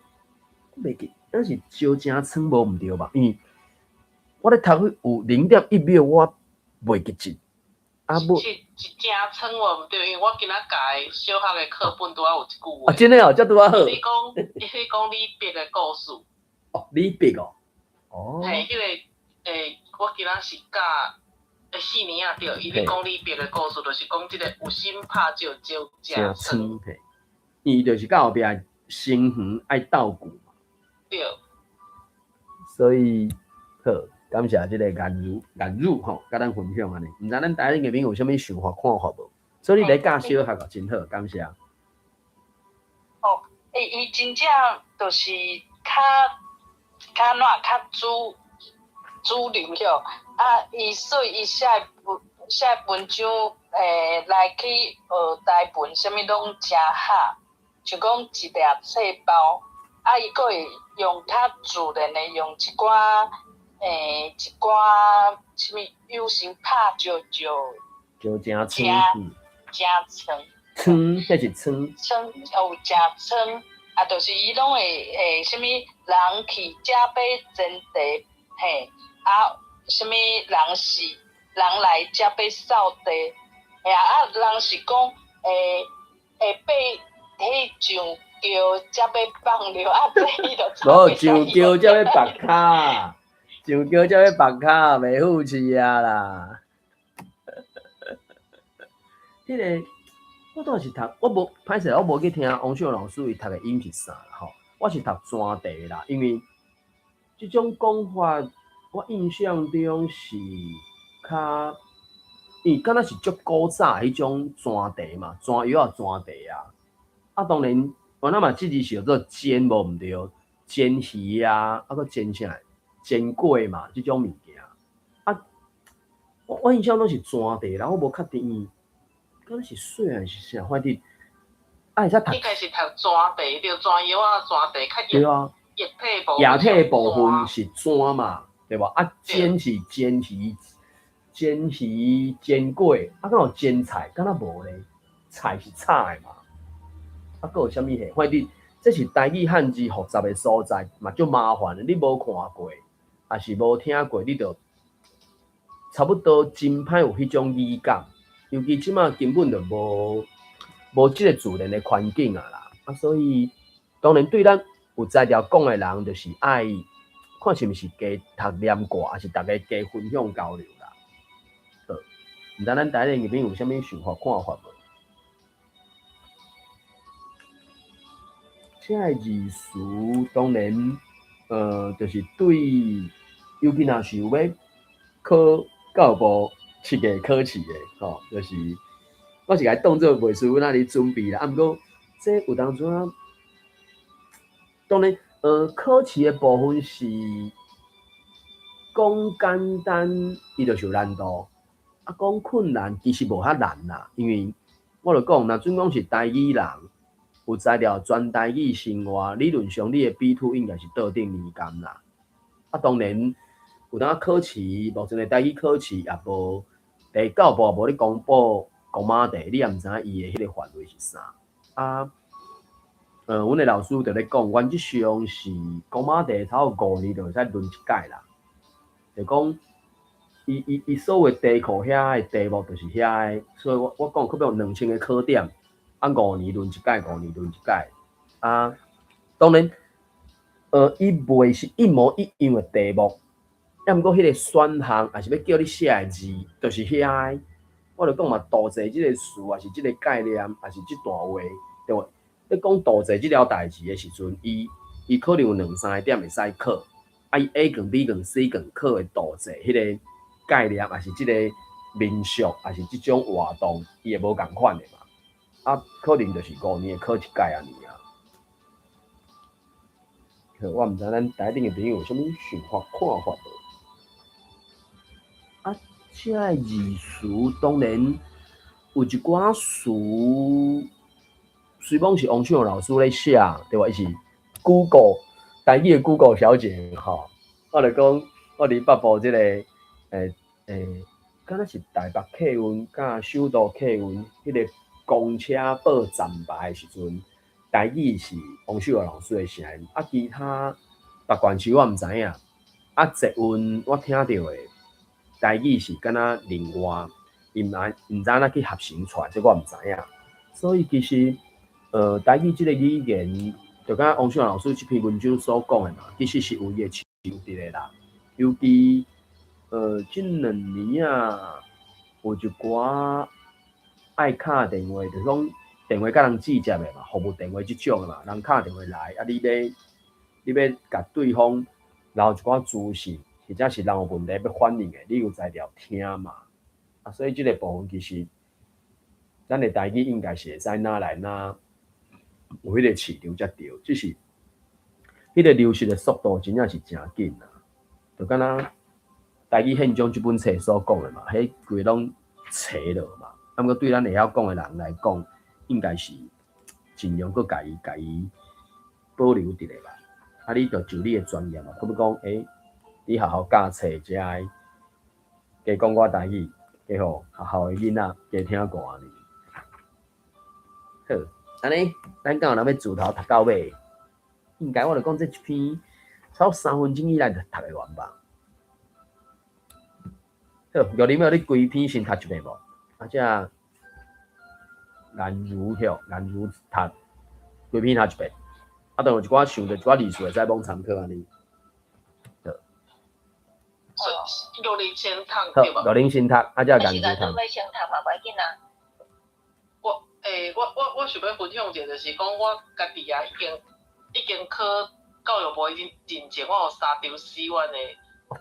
袂记，但是招正窗无毋对吧？因为我咧读有0.1秒，我袂记住。是正窗无毋对，因为我今仔教小学的课本拄仔有一句话。真诶哦，遮拄仔好。你讲李白的故事。哦，李白哦。哦。嘿，迄个我今仔是教4年啊，对，伊咧讲李白的故事，就是讲即个有心拍照招正窗。伊就是到后壁成园爱斗久嘛，对。所以好，感谢即个言语吼，甲咱分享安尼。毋知咱台顶个朋友有啥物想法看法无？所以你咧教小学个真好，感谢。哦，伊真正就是较主流了。啊，伊所以伊写文章来去学台文，啥物拢真好。像讲一粒册包，啊，伊阁会用较自然的用一寡啥物有心拍招正窗，正窗，迄是窗，窗有正窗，啊，就是伊拢会啥物人去遮要前地，嘿，啊，啥物人来遮要扫地，哎呀，啊，人是讲会爬。迄上桥才要放尿，啊！这伊就无上桥才要拔骹，上桥才要拔骹，袂负气啊啦！迄个我倒是读，我无歹势，我无去听王秀老师伊读的音是啥啦吼。我是读专题啦，因为即种讲法，我印象中是较，伊敢若是足古早迄种专题嘛，专药啊专题啊。啊，当然，原来嘛，即字是叫做煎无毋对，煎鱼啊，啊个煎啥，煎粿嘛，即种物件。啊，我印象拢是专题啦，我无确定，敢若是水还是啥，反正啊，会使读。应该是读专题，对，专药啊，专题较对啊。液体部分是砖嘛，对吧？啊，煎是煎鱼、煎粿，啊，敢有煎菜，敢若无咧？菜是炒的嘛。啊，佫有啥物货？反正这是台语汉字复杂的所在，嘛足麻烦的。你无看过，也是无听过，你就差不多真歹有迄种语感。尤其即马根本就无即个自然的环境啊啦。啊，所以当然对咱有才调讲的人，就是爱看是毋是加读念过，还是大家加分享交流啦。好，毋知咱台顶入面有啥物想法看法无？这个字词当然，就是对，尤其若是有要考教育部7月考试的，吼，就是我是甲伊当做袂输那里准备啦。啊，毋过这有当阵啊，当然，考试的部分是讲简单，伊就是有难度。啊，讲困难其实无遐难啦，因为我就讲，若准讲是台语人，有材料全台语生活，理论上你的 B2 应该是倒定年间啦。啊，当然有当考试，目前的台语考试也无第教部也无咧公布公马地，你也毋知影伊的迄个范围是啥啊。阮的老师就咧讲，原则上是公马地差不多5年就会使轮一届啦，就讲。伊所有地库遐的题目就是遐的，所以我讲可能有2000个考点，啊5年轮一届，5年轮一届。啊，当然，伊袂是一模一样的题目，啊毋过迄个选项也是要叫你写的字，就是遐的。我就讲嘛，杜撰即个词，还是即个概念，还是即段话，对无？你讲杜撰即条代志的时阵，伊可能有2-3个点会使考，啊伊 A 卷、B 卷、C 卷考的杜撰迄个。概念还是即个民俗，还是即种活动，伊也无共款的嘛。啊，可能就是5年考一届安尼啊。我毋知咱台顶的朋友有啥物想法、看法无？啊，这个字词当然有一寡词，虽讲是王秀老师咧写，对吧？伊是 Google 台语的 Google 小姐吼。我就讲，我伫北部即个。敢若是台北客运甲首都客运迄个公车报站牌的时阵，台语是王秀华老师的声音，啊，其他别县市我毋知影，啊，捷运我听到的台语是敢若另外，毋知哪去合成出来，这我毋知影。所以其实，台语即个语言，就敢王秀华老师这篇文章所讲的嘛，其实是有伊的市场伫咧啦，尤其。这2年啊，有一寡爱敲电话，就是讲电话甲人直接的嘛，服务电话即种的嘛，人敲电话来，啊，你要甲对方留一寡资讯，或者是人有问题要反映的，你有才调听嘛。啊，所以这个部分其实，咱的台语应该是会使拿来拿有迄个市场才对，只是迄个流失的速度真正是真紧啊，就敢若。台语现状这本册所讲的嘛，迄规拢册了嘛。啊，毋过对咱会晓讲的人来讲，应该是尽量搁家己保留伫咧吧。啊，你就你的专业嘛，可要讲，你好好教册才会加讲我台语，加互学校的囡仔加听歌安尼。好，安尼咱敢有人要自头读到尾，应该我就讲这一篇差不多3分钟以内就读得完吧。好，玉林有你规篇先读一遍无？啊，这颜如读规篇读一遍。啊，当有一寡想着一寡字词会使往参考安尼。好，玉林先读对无？玉林先读，啊，这颜如读。要先读嘛，袂紧啊。我想要分享一个，就是讲我家己啊，已经考教育部已经真前，我有3张4万的。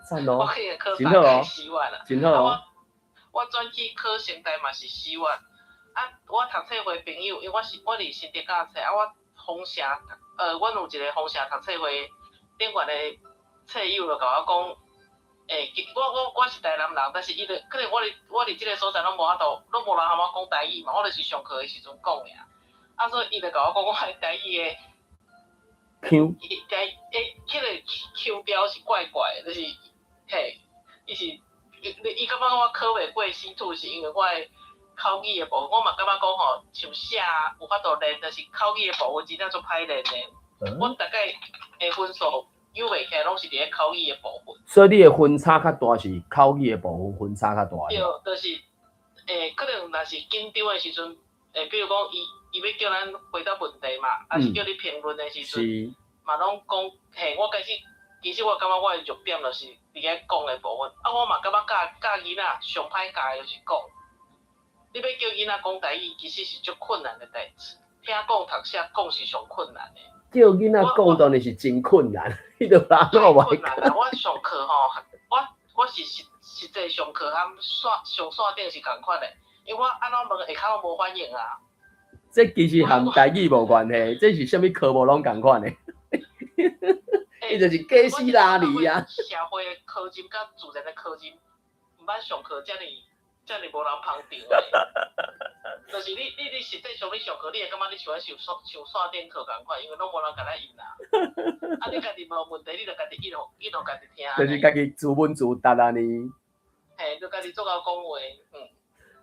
赞哦！我可以考3个4万啦。真好哦！我转去考成大嘛是4万。啊，我读册会朋友，因为我伫新竹教册，啊，我丰城阮有一个丰城读册会顶悬的册友就甲我讲，我是台南人，但是伊就可能我伫即个所在拢无法度，拢无人和我讲台语嘛，我就是上课的时阵讲的啊。啊，所以伊就甲我讲，我的台语的。Q， 迄个 Q 标是怪怪的，就是嘿，伊感觉我考袂过C2，是因为我的口语的部分，我嘛感觉讲吼，像写有法度练，但是口语的部分真正足歹练的。我大概的分数有袂起来，拢是伫咧口语的部分。所以你的分差较大是口语的部分分差较大。对，就是可能若是紧张的时阵，比如讲伊要叫咱回答问题嘛，还是叫你评论的时阵，嘛拢讲，我其实我感觉我的弱点就是伫咧讲的部分，啊，我嘛感觉教囡仔上歹教的就是讲，你要叫囡仔讲台语，其实是足困难的代志，听讲读写讲是上困难的。叫囡仔讲当然是真困难，迄个哪有困难啊！我上课吼，我是实际上课和上线顶是共款的，因为我安怎问下骹无反应啊。这其实和台语无关系，这是啥物科目拢共款的。伊就是假死拉尼啊！社会的科针甲自然的科针，毋捌上课遮尔无人旁听的。就是你实际上你上课，你会感觉你像上线顶课共款，因为拢无人甲咱应啊。啊，你家己无问题，你就家己一路家己听。就是家己自问自答啊呢。嘿，就家己做到讲话，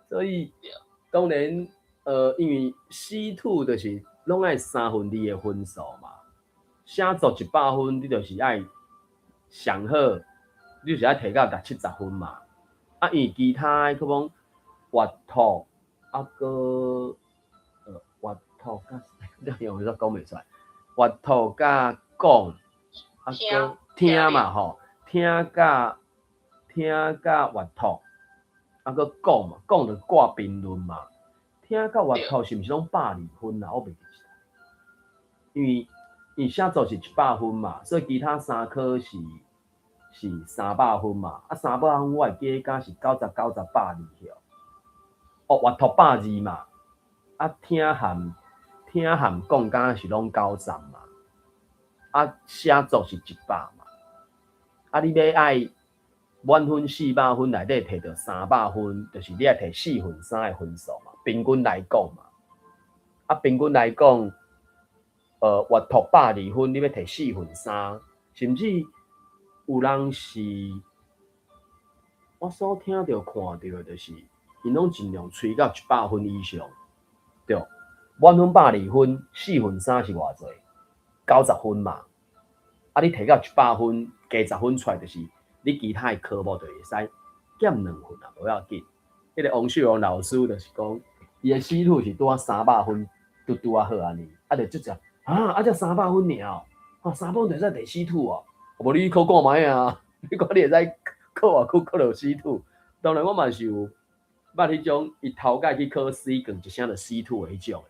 所以当然，因为C two就是拢爱2/3的分数嘛。写作100分，你就是爱上好，你就是爱摕到60分嘛。啊，因为其他的，比如讲阅读，啊个阅读甲，有啥讲袂出来？阅读甲讲，啊个听嘛吼，听甲阅读，啊个讲嘛，讲就挂评论嘛。听甲阅读是毋是拢120分啊？我袂记起来，因为写作是100分嘛，所以其他3科是300分嘛。啊，300分我会加是90、90、120条。哦，阅读120嘛。啊，听和讲敢是拢90嘛。啊，写作是100嘛。啊，你要爱满分400分内底摕到300分，就是你爱摕4/3的分数嘛。平均来讲嘛。啊，平均来讲。阅读120分，你要摕4/3，甚至有人是，我所听到看到的，就是因拢尽量吹到100分以上，对，满分120分，4/3是偌济？90分嘛。啊，你摕到100分，加10分出来，就是你其他的科目就会使减2分啊，无要紧。迄个王秀荣老师就是讲，伊的C two是拄啊300分，拄啊好安尼，啊就即只。啊，才300分尔哦，300分就使第C two哦，无你考看卖啊？你看你会使考偌久考到C two？当然我嘛是有捌迄种，伊头届去考 C 更一声就 C two 的迄种。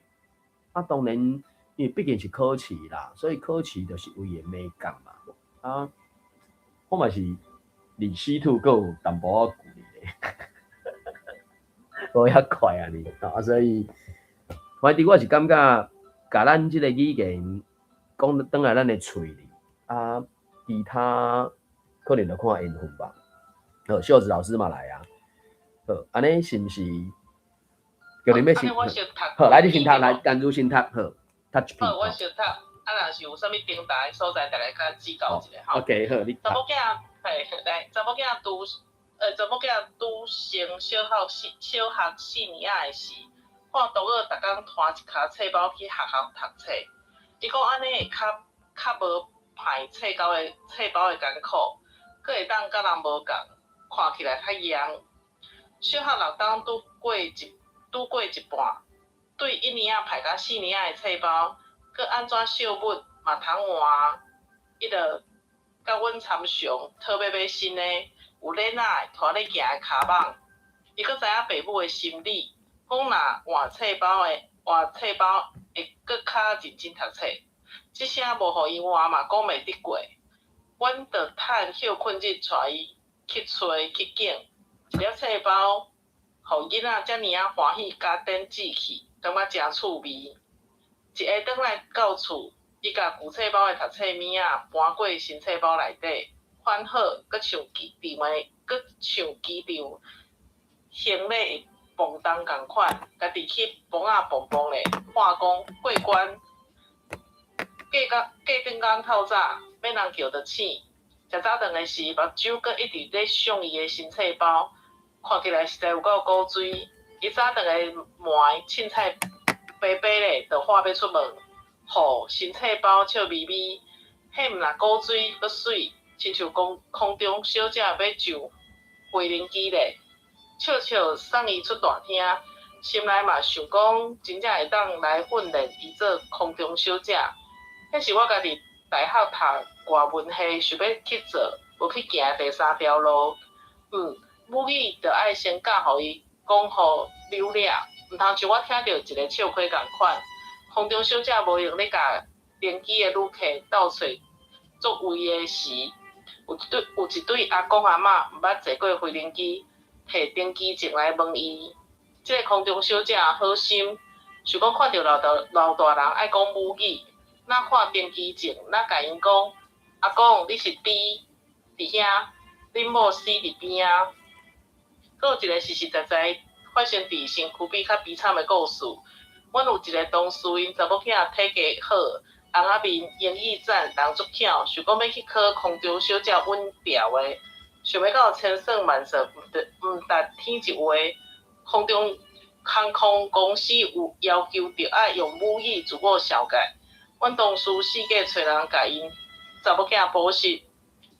啊，当然因为毕竟是考试啦，所以考试就是有伊的美感嘛。啊，我嘛是离 C two 阁有淡薄仔距离咧，无遐快啊你啊，所以反正我是感觉。甲咱即个语言讲转来咱的喙里啊，其他可能就看缘分吧。好，秀子老师嘛来啊。好，安尼是毋是？叫你要先好，来你先读，来甘如先读，好，读一篇。好，我先读。若是有啥物重大的所在，大家甲指教一下吼。OK， 好，你读。查某囝，嘿，来，查某囝拄升小学4年仔的时。看同学逐工拖一卡册包去学校读册，伊讲安尼会较无排册包的艰苦，佫会当甲人无共，看起来较严。小学6档拄过一半，对1年仔排到4年仔的册包，佫安怎小物嘛通换，伊就甲阮参详，讨买新的有链仔的拖咧行的骹网，伊佫知影父母的心理。讲若换册包会佫较认真读册，即声无互伊换嘛，讲袂得过。阮着趁休困日带伊去找去拣一粒册包，互囡仔遮尔啊欢喜加点志气，感觉真趣味。一下转来到厝，伊甲旧册包的读册物仔搬过新册包内底，翻好，佫像机场行李。磅重共款，家己去磅磅咧化工过关，过顶工透早，要人叫得醒。食早顿的时，目睭阁一直咧想伊的新册包，看起来实在有够古锥。伊早顿的糜凊彩白白咧，就喊要出门，互新册包笑眯眯。迄毋若古锥阁水，亲像空中小姐要上飞轮机咧。笑笑送伊出大厅，心内嘛想讲，真正会当来训练伊做空中小姐。迄是我家己大学读外文系，想要去做，无去行第3条路。母语就爱先教互伊讲互流利，毋通像我听到一个笑话共款。空中小姐无用咧甲连机的旅客斗找座位的时，有一对阿公阿嬷毋捌坐过飞行机，摕登机证来问伊，即个空中小姐好心，想讲看到老大人爱讲母语，那看登机证，那甲因讲，阿公你是猪伫遐，恁某死伫边啊。佫有一个实实在在发生伫身躯比较悲惨的故事。阮有一个同事，因查某囝体格好，红仔面英语赞，人足巧，想讲要去考空中小姐稳调的，想要到千算万算，毋达天一话，航空公司有要求着爱用母语自我了解。阮同事四界找人甲因查某囝补习，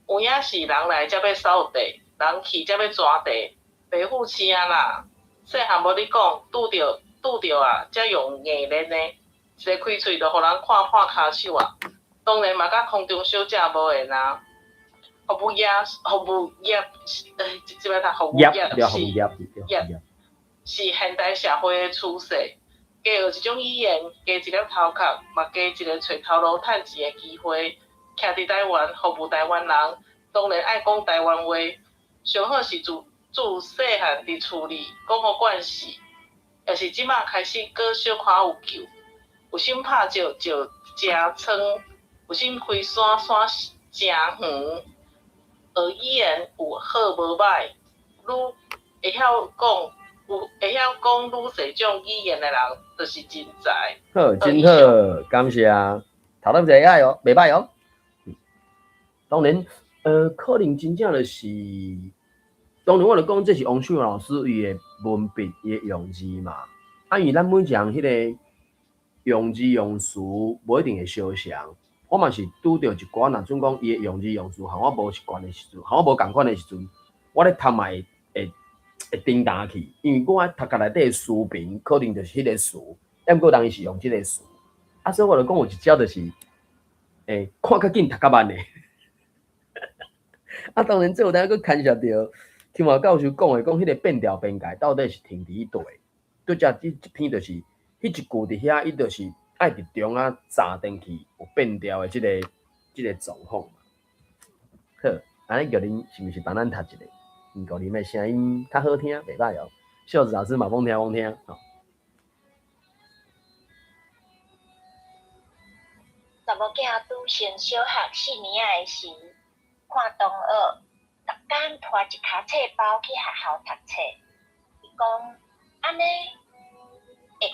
有影是人来才要扫地，人去才要抓地，白付钱啊啦！细汉无你讲，拄着啊，才用硬练的，一个开喙就互人看破骹手啊！当然嘛，甲空中小姐无缘啊。服务业，即摆读服务业是现代社会的趋势。加学一种语言，加一粒头壳，嘛加一个找头路趁钱的机会。徛伫台湾服务台湾人，当然爱讲台湾话。上好是自细汉伫厝里讲好惯势，也是即马开始搁小可有救。有心拍照照真长，有心开山山真远。学语言有好无歹，愈会晓讲，会晓讲愈侪种语言的人，就是真才。好，真好，感谢。头两者爱哦，袂歹哦。当然，可能真正就是，当然我就讲这是王秀老师伊的文笔伊的用字嘛。啊，因为咱每一项迄个用字用词无一定会相像。我嘛是拄着一寡，若准讲伊的用字用词和我无一贯的时阵，和我无共款的时阵，我咧读嘛会颠打去，因为我读甲内底的词频可能就是迄个词，抑毋过人伊是用即个词，啊，所以我就讲有一招就是，看较紧读较慢的。啊，当然，这有当个牵涉到听华教授讲的，讲迄个变调变改到底是停伫倒位。对只即篇就是，迄一句伫遐，伊就是爱伫中啊炸进去有变调的即个状况。好，安尼叫恁是毋是帮咱读一个？因叫恁的声音较好听，袂歹哦。秀子老师嘛，讲听吼。查某囝拄升小学4年仔的时，看同学逐工拖一卡册包去学校读册。伊讲安尼会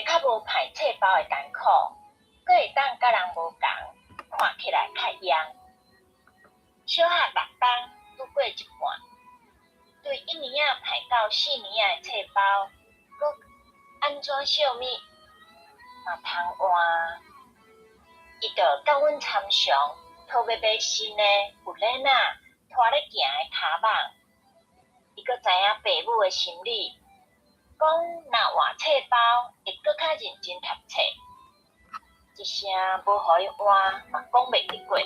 较无排册包的艰苦，佫会当甲人无共，看起来较样。小学6档拄过一半，对1年仔排到4年仔的册包，佫安怎小米嘛通换？伊就甲阮参详，讨要买新的有链仔拖咧行的骹网。伊佫知影父母的心理，讲若换册包会佫较认真读册。一声无互伊换，嘛讲袂得过。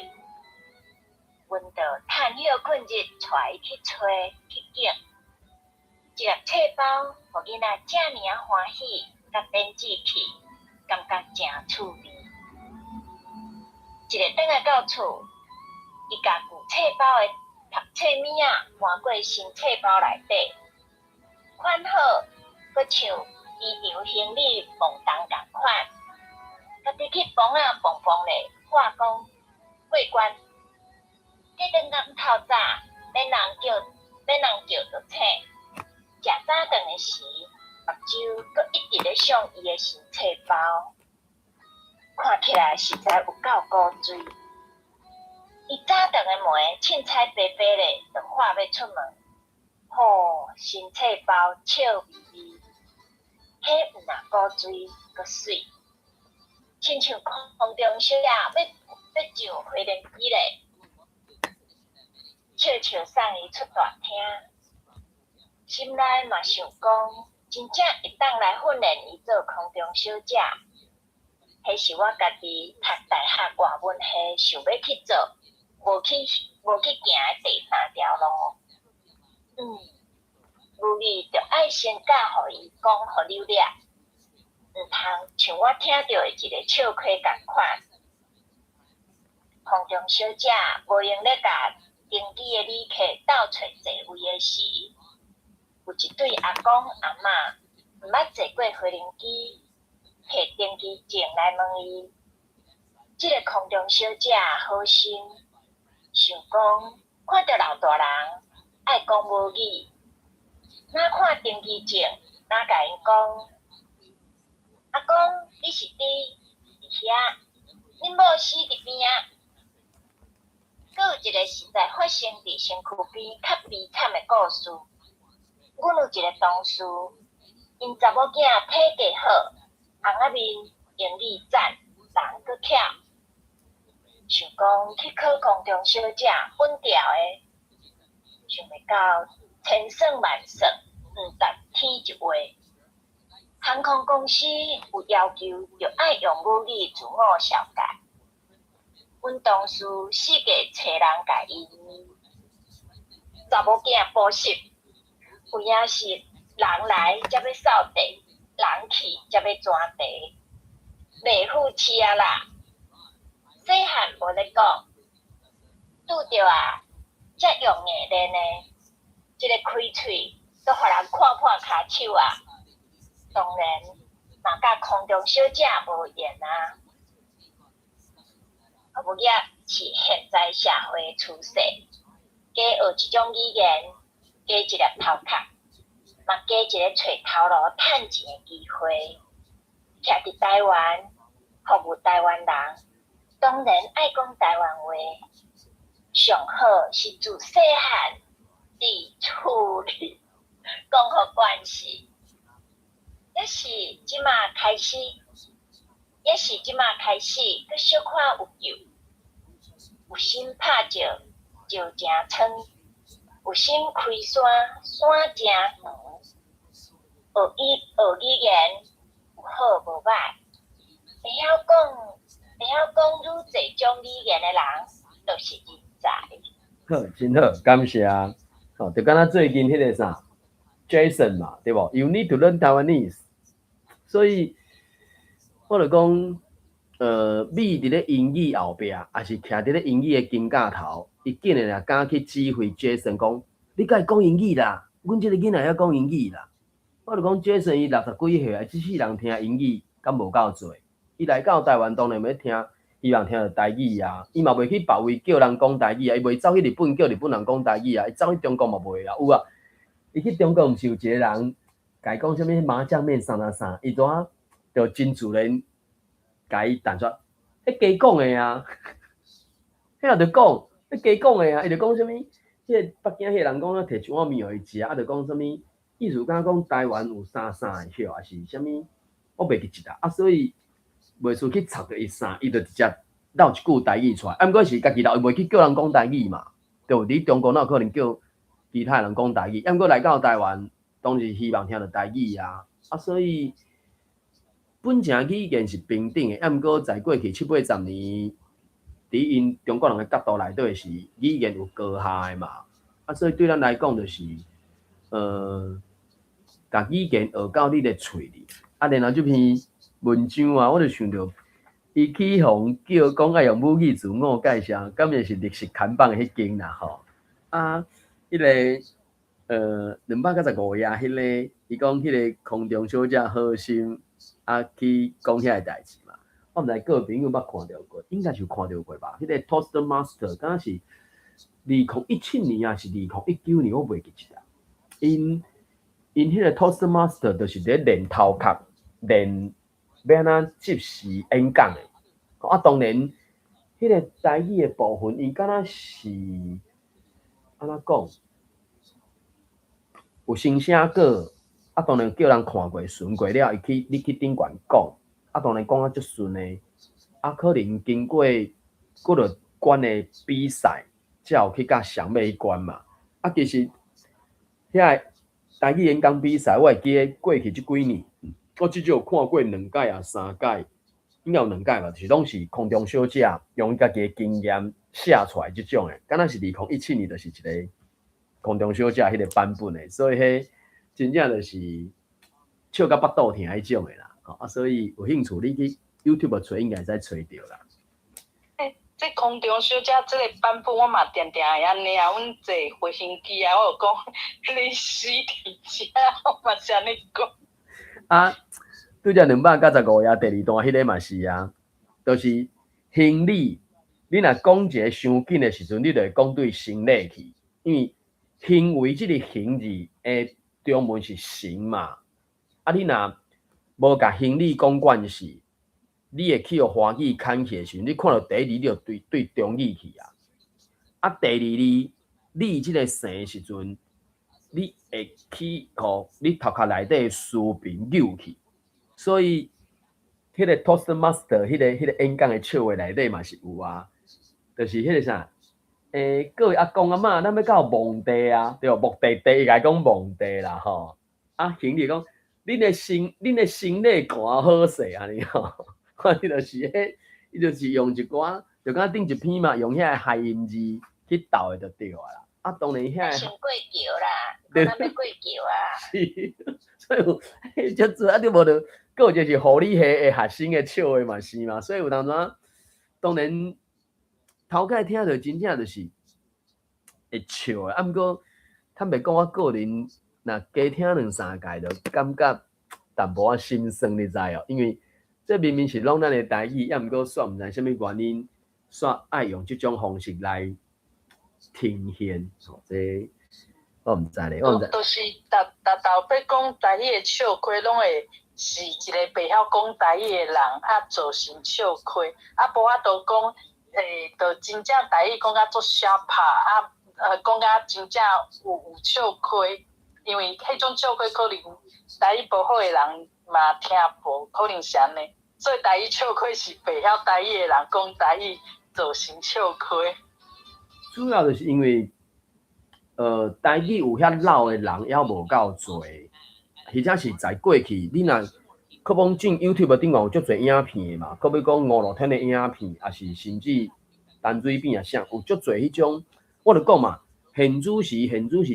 阮就趁休困日带伊去找去捡，一粒册包，互囡仔遮尔啊欢喜，甲编辑去，感觉真趣味。一日转来到厝，伊甲旧册包的读册物仔换过新册包内底，款好，佫像机场行李磅重共款，家己去磅仔磅咧画讲过关。计转暗透早，免人叫就请。食早顿的时，目睭佫一直咧想伊的新册包。看起来实在有够古锥。伊早顿的门凊彩白白咧，就画要出门。新册包笑眯眯，迄毋若古锥，佫水，亲像空中小姐要上飞行机咧，笑送伊出大厅。心内嘛想讲，真正会当来训练伊做空中小姐。迄是我家己读大学外文系想要去做，无去行的第3条路。母语就爱先教互伊讲互流利，毋通像我听到的一个笑话共款。空中小姐无用咧甲登记的旅客斗找座位的时，有一对阿公阿嬷毋捌坐过飞行机，摕登机证来问伊。即个空中小姐好心，想讲看到老大人爱讲母语，哪看登机证，哪甲因讲，阿公你是伫遐，恁某死伫边啊？阁有一个实在发生伫身躯边较悲惨的故事。阮有一个同事，因查某囝体格好，红仔面，英语赞，人阁巧，想讲去考空中小姐本调的，想袂到千算万算，毋值天一话。航空公司有要求，就爱用母语自我小解。阮同事四界找人甲因查某囝补习，有影是人来才要扫地，人去才要转地，袂付气啊啦！细汉无咧讲，拄着啊，遮用硬练呢，即个开喙都互人看骹手啊！当然，嘛甲空中小姐无缘啊。母语是现在社会趋势，加学一种语言，加一粒头壳，嘛加一个找头路趁钱的机会。徛伫台湾，服务台湾人，当然爱讲台湾话。上好是自细汉伫厝里讲好关系，也是即马开始，佮小可有救。有心拍石，石诚深；有心开山，山诚长。学语言有好无歹，会晓讲愈侪种语言的人，就是人才。好，真好，感谢啊！哦，就敢若最近迄个啥 ，Jason 嘛，对无 ？You need to learn Taiwanese。所以，我就讲。米伫咧英语后壁，也是徛伫咧英语的金架头，伊竟然也敢去指挥 Jason 讲，你该讲英语啦，阮即个囡仔要讲英语啦。我就讲 Jason 伊60几岁啊，即世人听英语敢无够多。伊来到台湾当然要听，希望听到台语啊。伊嘛袂去别位叫人讲台语啊，伊袂走去日本叫日本人讲台语啊，伊走去中国嘛袂啊。有啊，伊去中国毋是有一个人，甲伊讲啥物麻酱面啥，伊怎啊就真自然。甲伊弹出，迄假讲的啊，迄也着讲，迄假讲的啊，伊着讲啥物？迄个北京迄个人讲啊，摕一碗面互伊食，啊，着讲啥物？意思敢讲台湾有啥的许，还是啥物？我袂记一啦，啊，所以袂出去插着伊啥，伊着直接唠一句台语出来。啊，毋过是家己唠，伊袂去叫人讲台语嘛，对无？伫中国哪有可能叫其他人讲台语？啊，毋过来到台湾，当然是希望听到台语啊，啊，所以。本城语言是平等的，毋过在过去70-80年，伫因中国人的角度内底是语言有高下的嘛，啊，所以对咱来讲就是，甲语言学到你的喙里，啊，然后这篇文章啊，我就想到，伊起哄叫讲爱用母语自我介绍，敢也是历史看榜的迄间啦吼，啊，迄个295页迄个，伊讲迄个空中小姐好心。啊，去讲遐个代志嘛，我毋知各位朋友捌看到过，应该是有看到过吧？迄个 Toastmaster 敢若是2017年啊，是2019年，我袂记一啦。因迄个 Toastmaster 就是咧练头壳，练要安怎即时演讲的。啊，当然，迄个台语的部分，伊敢若是安怎讲？有先写过。啊，当然叫人看过、顺过了，你去顶悬讲，啊，当然讲啊足顺的，啊，可能经过各个关的比赛，才有去甲上尾关嘛。啊，其实遐台语演讲比赛，我会记得过去即几年，我至少有看过2届啊、3届，应该有2届吧，就是拢是空中小姐用家己的经验写出来即种的，敢若是2017年，就是一个空中小姐迄个版本的，所以迄。真正就是笑到腹肚疼迄种的啦，啊，所以有兴趣你去 YouTube 找应该会使找到啦。这空中小姐这个版本我嘛定定会安尼啊，阮坐飞行机啊，我有讲你死伫遮，我嘛是安尼讲。啊，拄则295页第2段迄个嘛是啊，就是行李，你若讲一个伤紧的时阵，你就会讲对行李去，因为行为即个行字诶中文是行嘛，啊你若无甲行李讲惯势，你会去互华语牵起的时阵，你看到第一字你就对中语去啊，啊第二字你即个生的时阵，你会去互你头壳内底思辨扭去。所以，迄个 Toastmaster 迄个演讲的笑话内底嘛是有啊，就是迄个啥，各位阿公阿嬷，咱要到墓地啊，对，目的地伊甲讲墓地啦吼，啊，行李讲，恁的心理肝好势安尼吼，看伊就是伊就是用一寡，就敢顶一篇嘛，用遐个谐音字去斗的就对啊啦，啊，当然遐先过桥啦，咱要过桥啊。是，所以有足啊，你无着。个就是护理系的学生的笑话嘛是嘛，所以有当阵当然头盖听着真正就是会笑的，啊毋过坦白讲，我个人若加听2-3届，就感觉淡薄仔心酸，你知哦？因为这明明是拢咱的台语，也毋过煞毋知啥物原因，煞爱用即种方式来呈现，这我毋知咧，我毋知。就是逐要讲台语的笑亏，拢会。是一个袂晓讲台语的人，啊，造成笑亏，啊，无法度讲，就真正台语讲甲足写拍，啊，讲甲真正有笑亏，因为迄种笑亏可能台语无好的人嘛听无，可能是安尼，所以台语笑亏是袂晓台语的人讲台语造成笑亏。主要就是因为，台语有遐老的人还无够多。或者是在过去，你若可讲进 YouTube 顶有足侪影片的嘛，可要讲5、6天的影片，也是甚至淡水边啊啥，有足侪迄种，我就讲嘛，现主时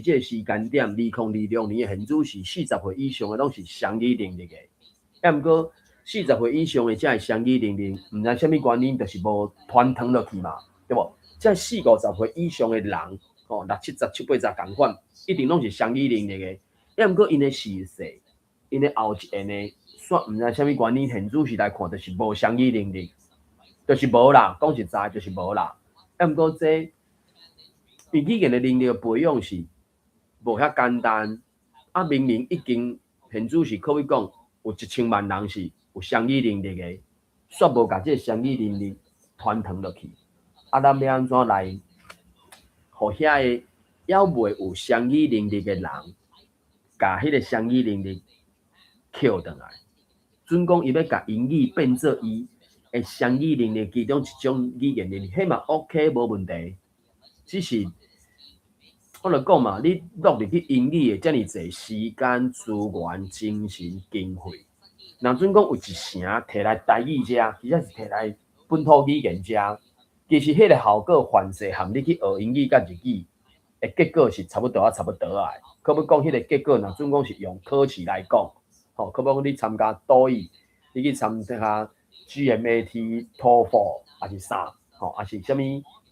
这个时间点，2026年的现主时，40岁以上的拢是双语能力的，也毋过40岁以上的才会双语能力，毋知啥物原因，就是无传承落去嘛，对无？即40、50岁以上的人，6、7、7、8、10共款，一定拢是双语能力的。也毋过因的时势，因的后一个呢，煞毋知啥物原因，现主时来看，就是无双语能力，就是无啦。讲实在，就是无啦。也毋过这语言的能力培养是无遐简单。啊，明明已经现主时可以讲有1000万人是有双语能力的，煞无甲这双语能力传承落去。啊，咱要安怎来，互遐个还未有双语能力的人？甲迄个双语能力扣倒来，准讲伊要甲英语变做伊的双语能力其中一种语言能力，迄嘛 OK 无问题。只是我就讲嘛，你落入去英语的遮尔侪时间、资源、精神、经费，若准讲有一成摕来台语遮，其实是摕来本土语言遮，其实迄个效果反射含你去学英语甲日语的结果是差不多啊。可要讲迄个结果，若准讲是用考试来讲，可要讲你参加多语，你去参加 GMAT、TOEFL 还是啥，还是啥物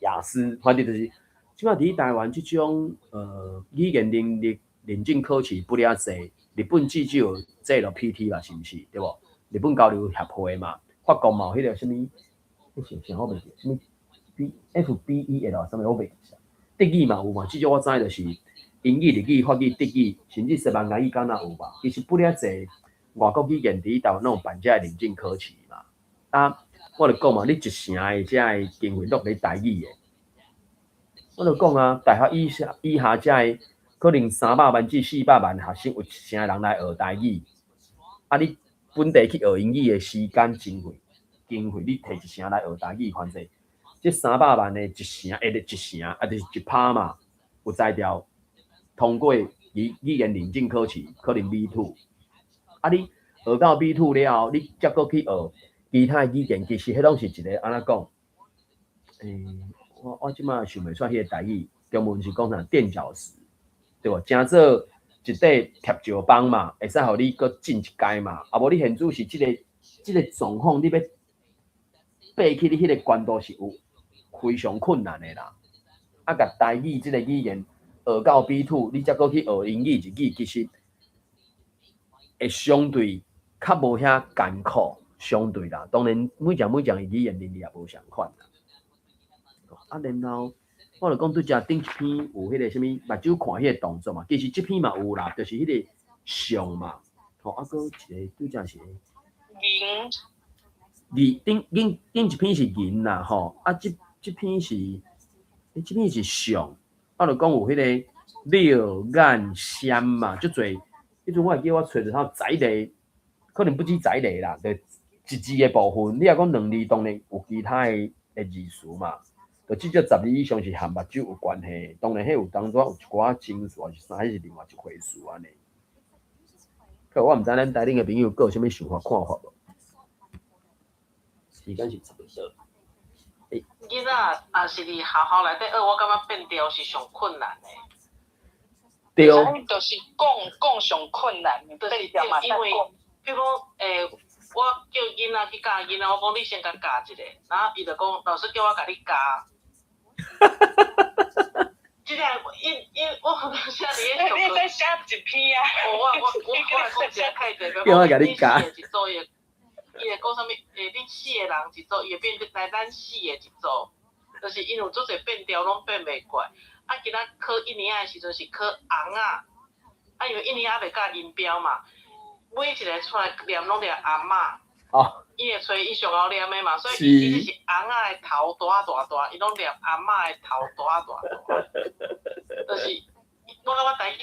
雅思，反正就是，即摆伫台湾即种语言能力认证考试不了济，日本至少有这了 PT 嘛，是毋是？对无？日本交流协会嘛，法国嘛有迄个啥物，迄啥我袂记，啥物 FBEL 啥物我袂记。德语嘛有嘛，至少我知就是。英语、日语、法语、德语，甚至西班牙语敢若有吧？其实不了济外国语言伫台湾拢有办遮认证考试嘛。啊，我就讲嘛，你一成的遮个经费落咧台语的，我就讲啊，大学以下遮个可能300万至400万学生，有一成的人来学台语。啊，你本地去学英语的时间、经费，你摕一成来学台语，反正这300万的一成，啊就是1%嘛，有才调。通过语言认证考试，可能 B2， 啊，你学到 B2 了后，你再搁去学其他语言，其实迄拢是一个安怎讲？我即摆想袂出迄个台语，中文是讲啥垫脚石，对无？正做一块贴石板嘛，会使互你搁进一阶嘛。啊，无你现主是即个状况，你要爬去你迄个关度是有非常困难的啦。啊，甲台语即个语言学到B2，你才搁去学英语一语，其实会相对较无遐艰苦，相对啦。当然，每项的语言能力也无相款啦。啊，然后我就讲对遮顶一篇有迄个啥物目睭看迄个动作嘛，其实即篇嘛有啦，就是迄个上嘛。吼，啊，搁一个对遮是银顶一篇是银啦，吼，啊，即篇是，即篇是上，我就讲有迄个六眼山嘛，足侪。迄阵我会记我找着他仔类，可能不止仔类啦，就一字的部分。你若讲两字，当然有其他的字词嘛。就至少12以上是和目睭有关系。当然，迄有当中有一寡情绪，还是啥，迄是另外一回事安尼。可我毋知咱台顶的朋友有啥物想法看法无？时间是差不多。囡仔也是伫学校内底学，我感觉变调是上困难的。对，就是讲上困难，变调嘛，因为譬如讲，我叫囡仔去教囡仔，我讲你先甲教一个，然后伊就讲老师叫我甲你教。即个我当时伫咧你再写一篇啊！我讲一个太济，叫我甲你教。一组伊会讲啥物？恁4个人一组，伊会变来咱4个一组，就是因有做侪变调拢变袂过。啊，今仔考1年的时阵是考红啊，啊，因为1年还袂教音标嘛，每一个出来念拢念阿嬷。哦。伊会找伊上后念的嘛，所以伊其实是红仔的头大，伊拢念阿嬷的头大。就是我感觉台语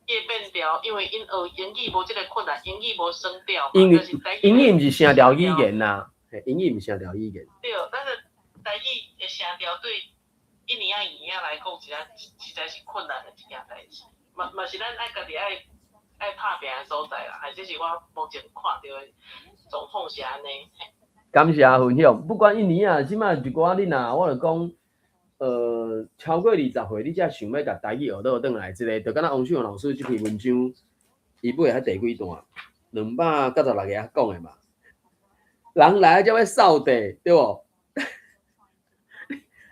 伊变调，因为因学英语无即个困难，英语无声调嘛，就是台语。英语毋是声调语言呐，英语毋是声调语言。对，但是台语的声调对1年来讲，实在是困难的一件代志。嘛是咱爱家己爱拍拼的所在啦，还这是我目前看到的状况是安尼。感谢分享，不管1年即摆一寡你若我就讲，超过20岁，你才想要甲台语学倒转来，即个就敢若王秀老师即篇文章，伊尾遐第几段，296个讲的嘛。人来才要扫地，对无？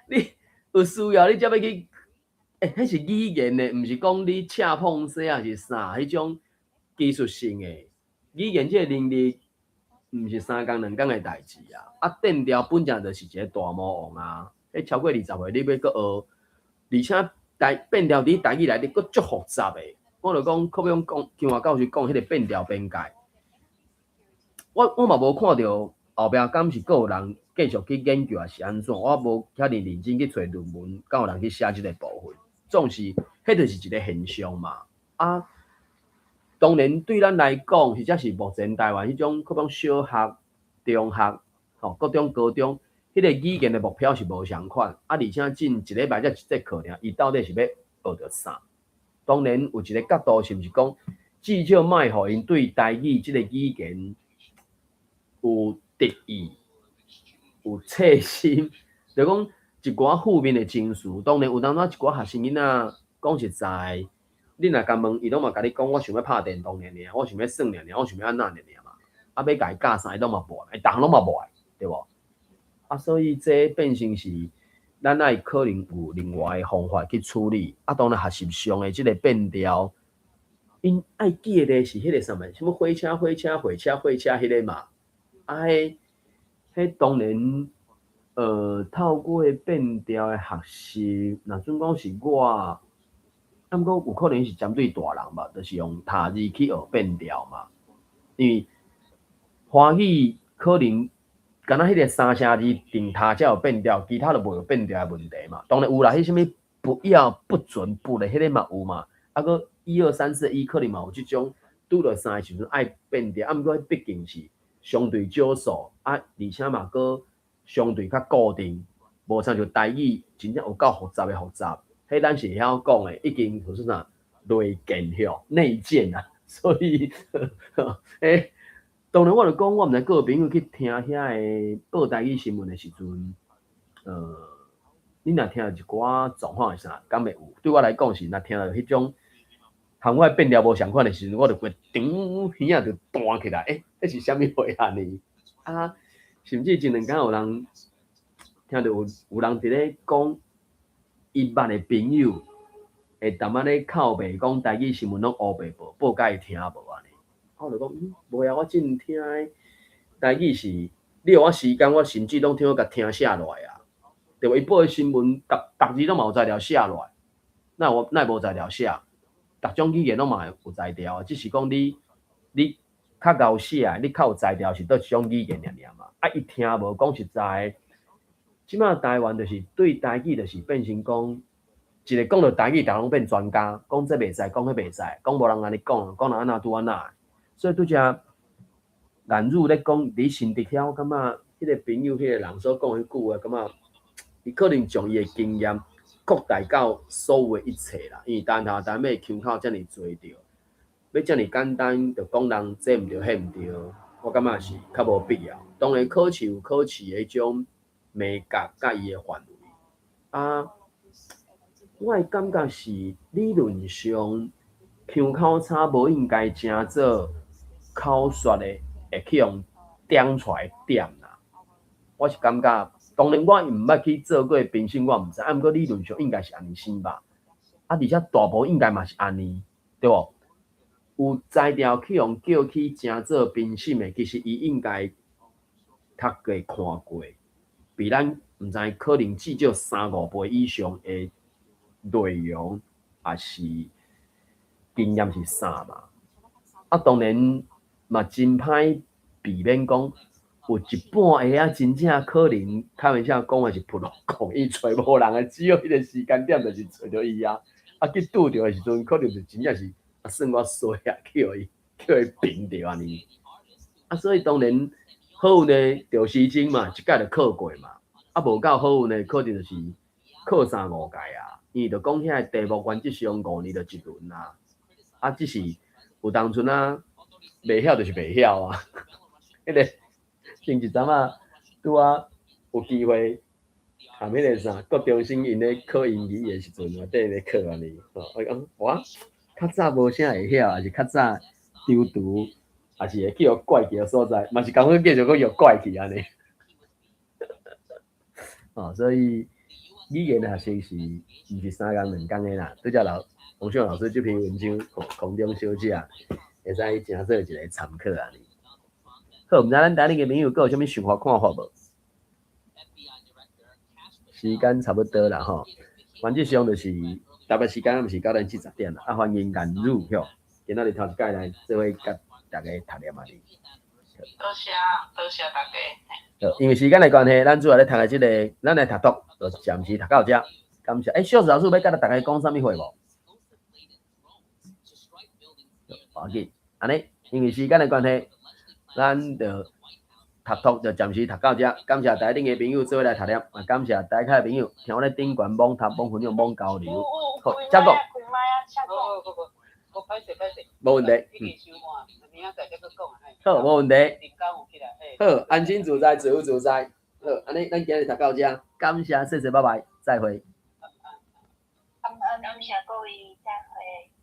你有需要，你才要去。迄是语言的，毋是讲你恰碰说还是啥，迄种技术性的语言，这个能力毋是3工2工的代志啊。啊，变调本身就是一个大魔王啊！迄超过20岁，你要搁学，而且变调伫台语内底搁足复杂的。我就讲，可比讲金华教授讲迄个变调边界，我嘛无看到后壁敢是搁有人继续去研究，还是安怎？我无遐尼认真去找论文，敢有人去写即个部分。总是，迄就是一个现象嘛。啊，当然对咱来讲，或者是目前台湾迄种，可讲小学、中学、各种高中，迄个语言的目标是无相款。啊，而且进一礼拜才一节课尔，伊到底是要学着啥？当然有一个角度，是毋是讲至少莫互因对台语即个语言有敌意、有切心，就讲。一寡负面的情绪，当然有当中一寡学生囡仔讲实在，你若甲问，伊拢嘛甲你讲，我想要拍电动尔，我想要耍尔，我想要安那尔嘛。啊，要甲伊教啥，伊拢嘛无爱，逐项拢嘛无爱，对无？啊，所以这变成是咱爱可能有另外的方法去处理。啊，当然学习上的即个变调，因爱记的是迄个什么火车迄个嘛。啊，迄当然。透过变调的学习，若准讲是我，啊，毋过有可能是针对大人吧，就是用读字去学变调嘛。因为华语可能敢若迄个3声字定读才有变调，其他就无有变调的问题嘛。当然有啦，迄什物不要不准不的，迄个嘛有嘛。啊，个1、2、3、4、1可能嘛有即种拄着3个时阵爱变调，啊，毋过毕竟是相对少数啊，而且嘛个。相对较固定，无像就台语真正有够复杂，迄咱是晓讲的，已经就是啥内建吼内建啊，所以当然我就讲，我毋知各位朋友去听遐个报台语新闻的时阵，你若听到一寡状况是啥，敢会有？对我来讲是，若听到迄种和我变调无相款的时阵，我就会顶耳仔就弹起来，迄是啥物货啊呢？啊！甚至一两天有人听听到有人伫咧讲，伊捌的朋友会淡仔咧靠背讲台语新闻拢乌白报甲伊听无安尼。我就讲，无啊，我真听的台语是，你有我时间，我甚至拢听甲听写落来啊。对无？伊报的新闻，逐字拢嘛有材料写落来，那无材料写？逐种语言拢嘛有材料啊，只是讲你较敖写，你较有材料是倒一种语言尔嘛。啊，伊听无，讲实在，即马台湾就是对台语就是变成讲，一个讲到台语，逐拢变专家，讲这袂使，讲迄袂使，讲无人安尼讲，讲人安那拄安那。所以拄只言语咧讲，你心直晓，感觉迄个朋友、迄个人所讲迄句话，感觉伊可能将伊的经验扩大到所有的一切啦。因为单头单尾腔口遮尔多着，要遮尔简单，就讲人这毋对，迄毋对，我感觉是较无必要。当然考试有考试的迄种美感甲伊的范围啊，我的感觉是理论上腔口差无应该真做口说的会去用点出来点啦。我是感觉，当然我毋捌去做过评审，我毋知。啊，毋过理论上应该是安尼想吧。啊，而且大部应该嘛是安尼，对无？有材料去用叫去真做评审的，其实伊应该读过看过，比咱毋知可能至少3-5倍以上的内容，也是经验是啥嘛？啊，当然嘛真歹避免讲。有一半下啊，真正可能开玩笑讲的是扑落讲，伊找无人啊，只有迄个时间点就是找着伊啊，啊去拄着的时阵，可能就真正是啊算我衰啊，叫伊评着安尼。啊，所以当然好运呢，着时针嘛，一届就考过嘛，啊无够好运呢，可能就是考3-5届啊，因为着讲遐题目原则上5年就一轮啊，啊只是有当阵啊，袂晓就是袂晓啊，迄个。前一阵啊，拄啊有机会含迄个啥，国中生因咧考英语的时阵，内底咧考安尼，我讲我较早无啥会晓，还是较早丢读，还是会去互怪去的所在，嘛是讲我继续去互怪去安尼。所以语言的学习是毋是3工2工的啦。对只洪秀老师这篇文章，空中小姐会使真做一个参考安尼。好，毋知咱台恁个朋友佫有啥物想法看法无？时间差不多啦吼，原则上就是台北时间毋是9点40点啦。啊，欢迎言入吼，今仔日头一届来做伙甲大家读念安尼。多谢大家。好，因为时间的关系，咱主要咧读的即个，咱来读读，就暂时读到遮。感谢。小老师要甲大家讲啥物话无？要紧，安尼，因为时间的关系。咱就读读就暂时读到遮，感谢台顶的朋友做伙来读念，也感谢台下的朋友听我咧顶悬网读、网分享、网交流。好，再讲。无问题。好，无问题。好，安心自在，自由自在。好，安尼咱今日读到遮，感谢，谢谢，拜拜，再会。感谢各位，再会。